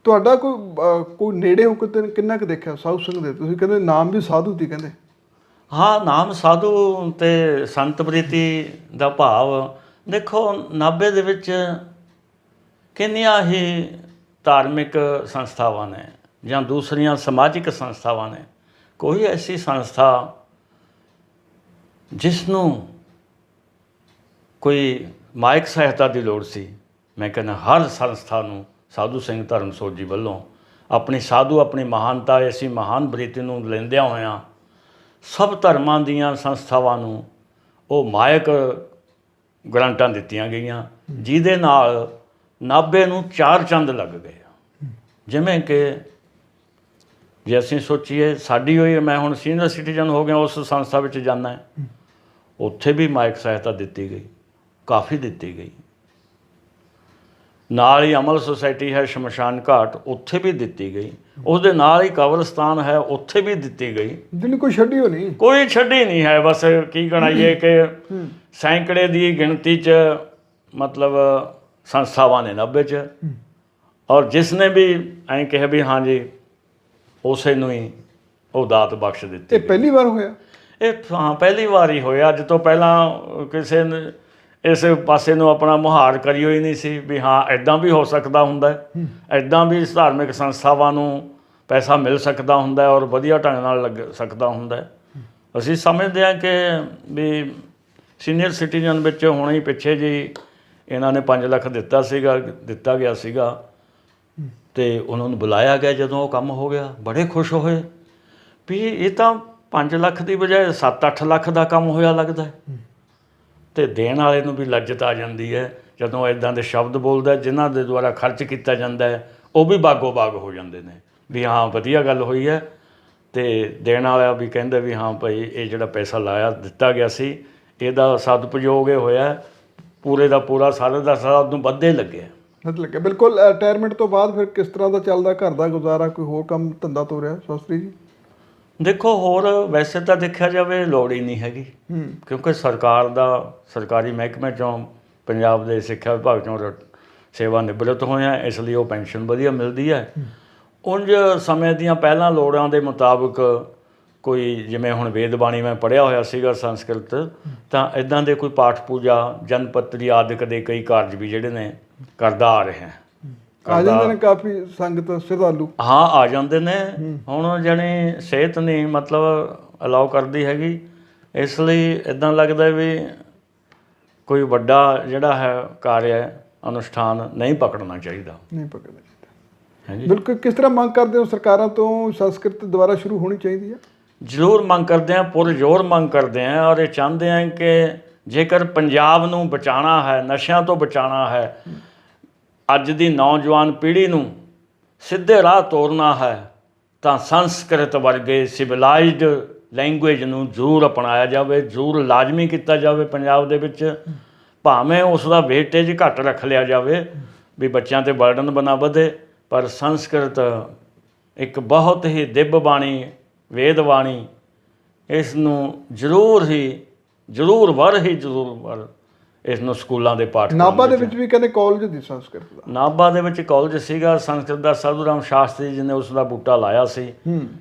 ਤੁਹਾਡਾ ਕੋਈ ਨੇੜੇ ਹੋ ਕੇ ਕਿੰਨਾ ਕੁ ਦੇਖਿਆ ਸਾਧੂ ਸਿੰਘ ਦੇ? ਤੁਸੀਂ ਕਹਿੰਦੇ ਨਾਮ ਵੀ ਸਾਧੂ ਸੀ ਕਹਿੰਦੇ। ਹਾਂ, ਨਾਮ ਸਾਧੂ ਅਤੇ ਸੰਤ ਪ੍ਰੀਤੀ ਦਾ ਭਾਵ ਦੇਖੋ, ਨਾਭੇ ਦੇ ਵਿੱਚ ਕਿੰਨੀਆਂ ਹੀ ਧਾਰਮਿਕ ਸੰਸਥਾਵਾਂ ਨੇ ਜਾਂ ਦੂਸਰੀਆਂ ਸਮਾਜਿਕ ਸੰਸਥਾਵਾਂ ਨੇ। ਕੋਈ ਐਸੀ ਸੰਸਥਾ ਜਿਸ ਨੂੰ ਕੋਈ ਮਾਇਕ ਸਹਾਇਤਾ ਦੀ ਲੋੜ ਸੀ, ਮੈਂ ਕਹਿੰਦਾ ਹਰ ਸੰਸਥਾ ਨੂੰ ਸਾਧੂ ਸਿੰਘ ਧਰਮਸੋਤ ਜੀ ਵੱਲੋਂ ਆਪਣੀ ਮਹਾਨਤਾ, ਐਸੀ ਮਹਾਨ ਬ੍ਰਿਤੀ ਨੂੰ ਲੈਂਦਿਆਂ ਹੋਇਆਂ ਸਭ ਧਰਮਾਂ ਦੀਆਂ ਸੰਸਥਾਵਾਂ ਨੂੰ ਉਹ ਮਾਇਕ ਗ੍ਰਾਂਟਾਂ ਦਿੱਤੀਆਂ ਗਈਆਂ, ਜਿਹਦੇ ਨਾਲ ਨਾਭੇ ਨੂੰ 4 ਚੰਦ ਲੱਗ ਗਏ। ਜਿਵੇਂ ਕਿ ਜੇ ਅਸੀਂ ਸੋਚੀਏ ਸਾਡੀ ਹੋਈ, ਮੈਂ ਹੁਣ ਸੀਨੀਅਰ ਸਿਟੀਜ਼ਨ ਹੋ ਗਿਆ, ਉਸ ਸੰਸਥਾ ਵਿੱਚ ਜਾਂਦਾ, ਉੱਥੇ ਵੀ ਮਾਇਕ ਸਹਾਇਤਾ ਦਿੱਤੀ ਗਈ, ਕਾਫੀ ਦਿੱਤੀ ਗਈ। ਨਾਲ ਹੀ ਅਮਲ ਸੁਸਾਇਟੀ ਹੈ ਸ਼ਮਸ਼ਾਨ ਘਾਟ, ਉੱਥੇ ਵੀ ਦਿੱਤੀ ਗਈ। ਉਸਦੇ ਨਾਲ ਹੀ ਕਬਰਸਤਾਨ ਹੈ, ਉੱਥੇ ਵੀ ਦਿੱਤੀ ਗਈ। ਦਿੱਲੀ ਕੋਈ ਛੱਡੀ ਹੋ ਨਹੀਂ, ਕੋਈ ਛੱਡੀ ਨਹੀਂ ਹੈ। ਬਸ ਕੀ ਗਣਾਈਏ ਕਿ ਸੈਂਕੜੇ ਦੀ ਗਿਣਤੀ 'ਚ ਮਤਲਬ ਸੰਸਥਾਵਾਂ ਨੇ ਨਾਭੇ 'ਚ, ਔਰ ਜਿਸ ਨੇ ਵੀ ਐਂ ਕਿਹਾ ਵੀ ਹਾਂਜੀ ਉਸੇ ਨੂੰ ਹੀ ਉਹ ਦਾਤ ਬਖਸ਼ ਦਿੱਤੀ। ਇਹ ਪਹਿਲੀ ਵਾਰ ਹੋਇਆ? ਇਹ ਹਾਂ, ਪਹਿਲੀ ਵਾਰ ਹੀ ਹੋਇਆ। ਅੱਜ ਤੋਂ ਪਹਿਲਾਂ ਕਿਸੇ ਨੇ ਇਸ ਪਾਸੇ ਨੂੰ ਆਪਣਾ ਮੁਹਾਰ ਕਰਿਓ ਹੀ ਨਹੀਂ ਸੀ ਵੀ ਹਾਂ ਇੱਦਾਂ ਵੀ ਹੋ ਸਕਦਾ ਹੁੰਦਾ, ਇੱਦਾਂ ਵੀ ਧਾਰਮਿਕ ਸੰਸਥਾਵਾਂ ਨੂੰ ਪੈਸਾ ਮਿਲ ਸਕਦਾ ਹੁੰਦਾ ਔਰ ਵਧੀਆ ਢੰਗ ਨਾਲ ਲੱਗ ਸਕਦਾ ਹੁੰਦਾ। ਅਸੀਂ ਸਮਝਦੇ ਹਾਂ ਕਿ ਵੀ ਸੀਨੀਅਰ ਸਿਟੀਜ਼ਨ ਵਿੱਚ ਹੁਣੇ ਹੀ ਪਿੱਛੇ ਜੀ ਇਹਨਾਂ ਨੇ 5 ਲੱਖ ਦਿੱਤਾ ਗਿਆ ਸੀਗਾ ਅਤੇ ਉਹਨਾਂ ਨੂੰ ਬੁਲਾਇਆ ਗਿਆ। ਜਦੋਂ ਉਹ ਕੰਮ ਹੋ ਗਿਆ ਬੜੇ ਖੁਸ਼ ਹੋਏ ਵੀ ਇਹ ਤਾਂ 5 ਲੱਖ ਦੀ ਬਜਾਏ 7-8 ਲੱਖ ਦਾ ਕੰਮ ਹੋਇਆ ਲੱਗਦਾ। ਅਤੇ ਦੇਣ ਵਾਲੇ ਨੂੰ ਵੀ ਲੱਜਤ ਆ ਜਾਂਦੀ ਹੈ ਜਦੋਂ ਇੱਦਾਂ ਦੇ ਸ਼ਬਦ ਬੋਲਦਾ, ਜਿਨ੍ਹਾਂ ਦੇ ਦੁਆਰਾ ਖਰਚ ਕੀਤਾ ਜਾਂਦਾ ਹੈ ਉਹ ਵੀ ਬਾਗੋ ਬਾਗ ਹੋ ਜਾਂਦੇ ਨੇ ਵੀ ਹਾਂ ਵਧੀਆ ਗੱਲ ਹੋਈ ਹੈ। ਅਤੇ ਦੇਣ ਵਾਲਾ ਵੀ ਕਹਿੰਦਾ ਵੀ ਹਾਂ ਭਾਈ ਇਹ ਜਿਹੜਾ ਪੈਸਾ ਦਿੱਤਾ ਗਿਆ ਸੀ ਇਹਦਾ ਸਦਉਪਯੋਗ ਇਹ ਹੋਇਆ, ਪੂਰੇ ਦਾ ਪੂਰਾ ਸਾਰੇ ਦਾ ਸਾਰਾ ਉਹਨੂੰ ਵੱਧੇ ਲੱਗਿਆ। ਬਿਲਕੁਲ। ਰਿਟਾਇਰਮੈਂਟ ਤੋਂ ਬਾਅਦ ਫਿਰ ਕਿਸ ਤਰ੍ਹਾਂ ਦਾ ਚੱਲਦਾ ਘਰ ਦਾ ਗੁਜ਼ਾਰਾ? ਕੋਈ ਹੋਰ ਕੰਮ ਧੰਦਾ ਤੋਰਿਆ ਸ਼ਾਸਤਰੀ ਜੀ? ਦੇਖੋ, ਹੋਰ ਵੈਸੇ ਤਾਂ ਦੇਖਿਆ ਜਾਵੇ ਲੋੜ ਹੀ ਨਹੀਂ ਹੈਗੀ, ਕਿਉਂਕਿ ਸਰਕਾਰੀ ਮਹਿਕਮੇ 'ਚੋਂ ਪੰਜਾਬ ਦੇ ਸਿੱਖਿਆ ਵਿਭਾਗ 'ਚੋਂ ਸੇਵਾ ਨਿਵਰਤ ਹੋਇਆ, ਇਸ ਲਈ ਉਹ ਪੈਨਸ਼ਨ ਵਧੀਆ ਮਿਲਦੀ ਹੈ। ਉਂਝ ਸਮੇਂ ਦੀਆਂ ਪਹਿਲਾਂ ਲੋੜਾਂ ਦੇ ਮੁਤਾਬਕ ਕੋਈ ਜਿਵੇਂ ਹੁਣ ਵੇਦ ਬਾਣੀ ਮੈਂ ਪੜ੍ਹਿਆ ਹੋਇਆ ਸੀਗਾ ਸੰਸਕ੍ਰਿਤ, ਤਾਂ ਇਦਾਂ ਦੇ ਕੋਈ ਪਾਠ ਪੂਜਾ ਜਨਪੱਤਰੀ ਆਦਿਕ ਦੇ ਕਈ ਕਾਰਜ ਵੀ ਜਿਹੜੇ ਨੇ ਕਰਦਾ ਆ ਰਿਹਾ ਆ ਜਾਂਦੇ ਨੇ ਕਾਫੀ ਸੰਗਤ ਸ਼ਰਧਾਲੂ। ਹਾਂ ਆ ਜਾਂਦੇ ਨੇ। ਹੁਣ ਜਾਣੀ ਸਿਹਤ ਨਹੀਂ ਮਤਲਬ ਅਲਾਉ ਕਰਦੀ ਹੈਗੀ, ਇਸ ਲਈ ਇਦਾਂ ਲੱਗਦਾ ਵੀ ਕੋਈ ਵੱਡਾ ਜਿਹੜਾ ਹੈ ਕਾਰਜ ਅਨੁਸ਼ਠਾਨ ਨਹੀਂ ਪਕੜਨਾ ਚਾਹੀਦਾ। ਨਹੀਂ ਪਕੜਨਾ ਚਾਹੀਦਾ। ਹਾਂਜੀ ਬਿਲਕੁਲ। ਕਿਸ ਤਰ੍ਹਾਂ ਮੰਗ ਕਰਦੇ ਹੋ ਸਰਕਾਰਾਂ ਤੋਂ ਸੰਸਕ੍ਰਿਤ ਦੁਬਾਰਾ ਸ਼ੁਰੂ ਹੋਣੀ ਚਾਹੀਦੀ ਹੈ? ਜ਼ਰੂਰ ਮੰਗ ਕਰਦੇ ਹਾਂ, ਪੁਰਜ਼ੋਰ ਮੰਗ ਕਰਦੇ ਹਾਂ, ਔਰ ਇਹ ਚਾਹੁੰਦੇ ਹਾਂ ਕਿ ਜੇਕਰ ਪੰਜਾਬ ਨੂੰ ਬਚਾਉਣਾ ਹੈ, ਨਸ਼ਿਆਂ ਤੋਂ ਬਚਾਉਣਾ ਹੈ, ਅੱਜ ਦੀ ਨੌਜਵਾਨ ਪੀੜ੍ਹੀ ਨੂੰ ਸਿੱਧੇ ਰਾਹ ਤੋਰਨਾ ਹੈ, ਤਾਂ ਸੰਸਕ੍ਰਿਤ ਵਰਗੇ ਸਿਵਲਾਈਜ਼ਡ ਲੈਂਗੁਏਜ ਨੂੰ ਜ਼ਰੂਰ ਅਪਣਾਇਆ ਜਾਵੇ, ਜ਼ਰੂਰ ਲਾਜ਼ਮੀ ਕੀਤਾ ਜਾਵੇ ਪੰਜਾਬ ਦੇ ਵਿੱਚ। ਭਾਵੇਂ ਉਸ ਦਾ ਵੇਟੇਜ ਘੱਟ ਰੱਖ ਲਿਆ ਜਾਵੇ ਵੀ ਬੱਚਿਆਂ 'ਤੇ ਬਰਡਨ ਬਣਾ ਵਧੇ, ਪਰ ਸੰਸਕ੍ਰਿਤ ਇੱਕ ਬਹੁਤ ਹੀ ਦਿਵ ਬਾਣੀ, ਵੇਦ ਬਾਣੀ, ਇਸ ਨੂੰ ਜ਼ਰੂਰ ਇਸ ਨੂੰ ਸਕੂਲਾਂ ਦੇ ਪਾਠ। ਨਾਭਾ ਦੇ ਵਿੱਚ ਵੀ ਕਹਿੰਦੇ ਕਾਲਜ ਦੀ ਸੰਸਕ੍ਰਿਤ ਦਾ। ਨਾਭਾ ਦੇ ਵਿੱਚ ਕਾਲਜ ਸੀਗਾ ਸੰਸਕ੍ਰਿਤ ਦਾ, ਸਾਧੂ ਰਾਮ ਸ਼ਾਸਤਰੀ ਜੀ ਨੇ ਉਸ ਦਾ ਬੂਟਾ ਲਾਇਆ ਸੀ।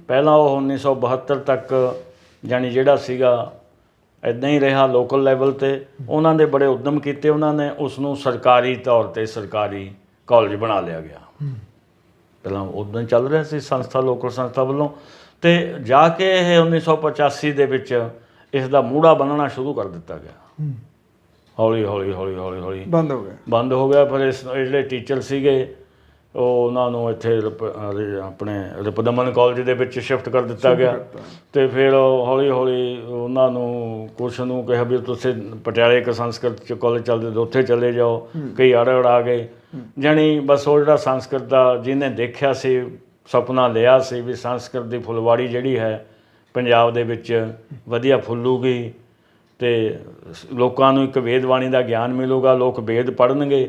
ਪਹਿਲਾਂ ਉਹ 1972 ਤੱਕ ਜਾਣੀ ਜਿਹੜਾ ਸੀਗਾ ਇੱਦਾਂ ਹੀ ਰਿਹਾ ਲੋਕਲ ਲੈਵਲ 'ਤੇ। ਉਹਨਾਂ ਦੇ ਬੜੇ ਉਦਮ ਕੀਤੇ, ਉਹਨਾਂ ਨੇ ਉਸ ਨੂੰ ਸਰਕਾਰੀ ਤੌਰ 'ਤੇ ਸਰਕਾਰੀ ਕਾਲਜ ਬਣਾ ਲਿਆ ਗਿਆ। ਪਹਿਲਾਂ ਉੱਦਾਂ ਚੱਲ ਰਿਹਾ ਸੀ ਸੰਸਥਾ, ਲੋਕਲ ਸੰਸਥਾ ਵੱਲੋਂ, ਅਤੇ ਜਾ ਕੇ ਇਹ 1985 ਦੇ ਵਿੱਚ ਇਸ ਦਾ ਮੂੜਾ ਬੰਨਣਾ ਸ਼ੁਰੂ ਕਰ ਦਿੱਤਾ ਗਿਆ। ਹੌਲੀ ਹੌਲੀ ਬੰਦ ਹੋ ਗਿਆ। ਫਿਰ ਇਸ ਜਿਹੜੇ ਟੀਚਰ ਸੀਗੇ ਉਹ ਉਹਨਾਂ ਨੂੰ ਇੱਥੇ ਆਪਣੇ ਰਿਪਦਮਨ ਕਾਲਜ ਦੇ ਵਿੱਚ ਸ਼ਿਫਟ ਕਰ ਦਿੱਤਾ ਗਿਆ, ਅਤੇ ਫਿਰ ਹੌਲੀ ਹੌਲੀ ਉਹਨਾਂ ਨੂੰ ਕੁਛ ਨੂੰ ਕਿਹਾ ਵੀ ਤੁਸੀਂ ਪਟਿਆਲੇ ਇੱਕ ਸੰਸਕ੍ਰਿਤ 'ਚ ਕਾਲਜ ਚੱਲਦੇ ਉੱਥੇ ਚਲੇ ਜਾਓ। ਕਈ ਅੜ ਆ ਗਏ। ਜਾਣੀ ਬਸ ਉਹ ਜਿਹੜਾ ਸੰਸਕ੍ਰਿਤ ਦਾ ਜਿਹਨੇ ਦੇਖਿਆ ਸੀ, ਸੁਪਨਾ ਲਿਆ ਸੀ ਵੀ ਸੰਸਕ੍ਰਿਤ ਦੀ ਫੁਲਵਾੜੀ ਜਿਹੜੀ ਹੈ ਪੰਜਾਬ ਦੇ ਵਿੱਚ ਵਧੀਆ ਫੁੱਲੂਗੀ, ਅਤੇ ਲੋਕਾਂ ਨੂੰ ਇੱਕ ਵੇਦ ਬਾਣੀ ਦਾ ਗਿਆਨ ਮਿਲੂਗਾ, ਲੋਕ ਵੇਦ ਪੜ੍ਹਨਗੇ,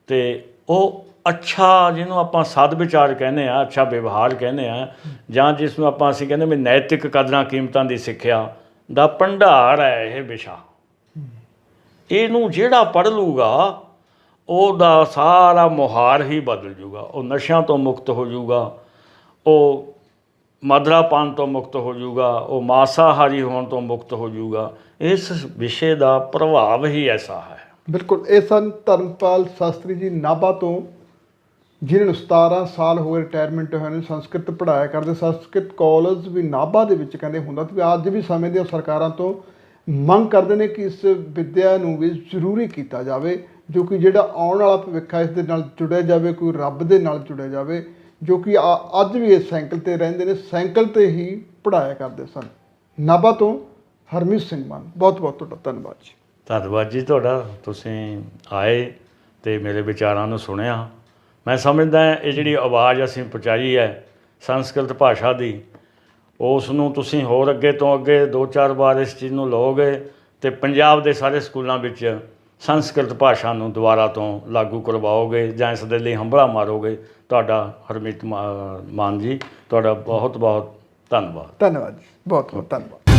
ਅਤੇ ਉਹ ਅੱਛਾ ਜਿਹਨੂੰ ਆਪਾਂ ਸਦ ਵਿਚਾਰ ਕਹਿੰਦੇ ਆ, ਅੱਛਾ ਵਿਵਹਾਰ ਕਹਿੰਦੇ ਆ, ਜਾਂ ਜਿਸ ਨੂੰ ਅਸੀਂ ਕਹਿੰਦੇ ਵੀ ਨੈਤਿਕ ਕਦਰਾਂ ਕੀਮਤਾਂ ਦੀ ਸਿੱਖਿਆ ਦਾ ਭੰਡਾਰ ਹੈ ਇਹ ਵਿਸ਼ਾ। ਇਹਨੂੰ ਜਿਹੜਾ ਪੜ੍ਹ ਲੂਗਾ ਉਹਦਾ ਸਾਰਾ ਮੁਹਾਰ ਹੀ ਬਦਲ ਜੂਗਾ। ਉਹ ਨਸ਼ਿਆਂ ਤੋਂ ਮੁਕਤ ਹੋ ਜੂਗਾ, ਉਹ ਮਦਰਾਪਾਨ ਤੋਂ ਮੁਕਤ ਹੋ ਜੂਗਾ, ਉਹ ਮਾਸਾਹਾਰੀ ਹੋਣ ਤੋਂ ਮੁਕਤ ਹੋ ਜੂਗਾ। ਇਸ ਵਿਸ਼ੇ ਦਾ ਪ੍ਰਭਾਵ ਹੀ ਐਸਾ ਹੈ। ਬਿਲਕੁਲ। ਇਹ ਸਨ ਧਰਮਪਾਲ ਸ਼ਾਸਤਰੀ ਜੀ ਨਾਭਾ ਤੋਂ, ਜਿਨ੍ਹਾਂ ਨੂੰ 17 ਸਾਲ ਹੋ ਗਏ ਰਿਟਾਇਰਮੈਂਟ ਹੋਏ ਨੇ, ਸੰਸਕ੍ਰਿਤ ਪੜ੍ਹਾਇਆ ਕਰਦੇ। ਸੰਸਕ੍ਰਿਤ ਕਾਲਜ ਵੀ ਨਾਭਾ ਦੇ ਵਿੱਚ ਕਹਿੰਦੇ ਹੁੰਦਾ ਤੇ ਅੱਜ ਵੀ ਸਮੇਂ ਦੀਆਂ ਸਰਕਾਰਾਂ ਤੋਂ ਮੰਗ ਕਰਦੇ ਨੇ ਕਿ ਇਸ ਵਿੱਦਿਆ ਨੂੰ ਵੀ ਜ਼ਰੂਰੀ ਕੀਤਾ ਜਾਵੇ, ਜੋ ਕਿ ਜਿਹੜਾ ਆਉਣ ਵਾਲਾ ਭਵਿੱਖ ਹੈ ਇਸ ਦੇ ਨਾਲ ਜੁੜਿਆ ਜਾਵੇ, ਕੋਈ ਰੱਬ ਦੇ ਨਾਲ ਜੁੜਿਆ ਜਾਵੇ, ਜੋ ਕਿ ਅੱਜ ਵੀ ਇਸ ਸਾਈਕਲ 'ਤੇ ਰਹਿੰਦੇ ਨੇ, ਸਾਈਕਲ 'ਤੇ ਹੀ ਪੜ੍ਹਾਇਆ ਕਰਦੇ ਸਨ। ਨਾਭਾ ਤੋਂ ਹਰਮੀਤ ਸਿੰਘ ਮਾਨ, ਬਹੁਤ ਬਹੁਤ ਤੁਹਾਡਾ ਧੰਨਵਾਦ ਜੀ। ਧੰਨਵਾਦ ਜੀ ਤੁਹਾਡਾ, ਤੁਸੀਂ ਆਏ ਅਤੇ ਮੇਰੇ ਵਿਚਾਰਾਂ ਨੂੰ ਸੁਣਿਆ। ਮੈਂ ਸਮਝਦਾ ਇਹ ਜਿਹੜੀ ਆਵਾਜ਼ ਅਸੀਂ ਪਹੁੰਚਾਈ ਹੈ ਸੰਸਕ੍ਰਿਤ ਭਾਸ਼ਾ ਦੀ, ਉਸ ਨੂੰ ਤੁਸੀਂ ਹੋਰ ਅੱਗੇ ਤੋਂ ਅੱਗੇ 2-4 ਵਾਰ ਇਸ ਚੀਜ਼ ਨੂੰ ਲਓਗੇ ਅਤੇ ਪੰਜਾਬ ਦੇ ਸਾਰੇ ਸਕੂਲਾਂ ਵਿੱਚ ਸੰਸਕ੍ਰਿਤ ਭਾਸ਼ਾ ਨੂੰ ਦੁਬਾਰਾ ਤੋਂ ਲਾਗੂ ਕਰਵਾਓਗੇ, ਜਾਂ ਇਸ ਦੇ ਲਈ ਹੰਭਲਾ ਮਾਰੋਗੇ। ਤੁਹਾਡਾ ਹਰਮੀਤ ਮਾਨ ਜੀ, ਤੁਹਾਡਾ ਬਹੁਤ ਬਹੁਤ ਧੰਨਵਾਦ। ਧੰਨਵਾਦ ਜੀ, ਬਹੁਤ ਬਹੁਤ ਧੰਨਵਾਦ।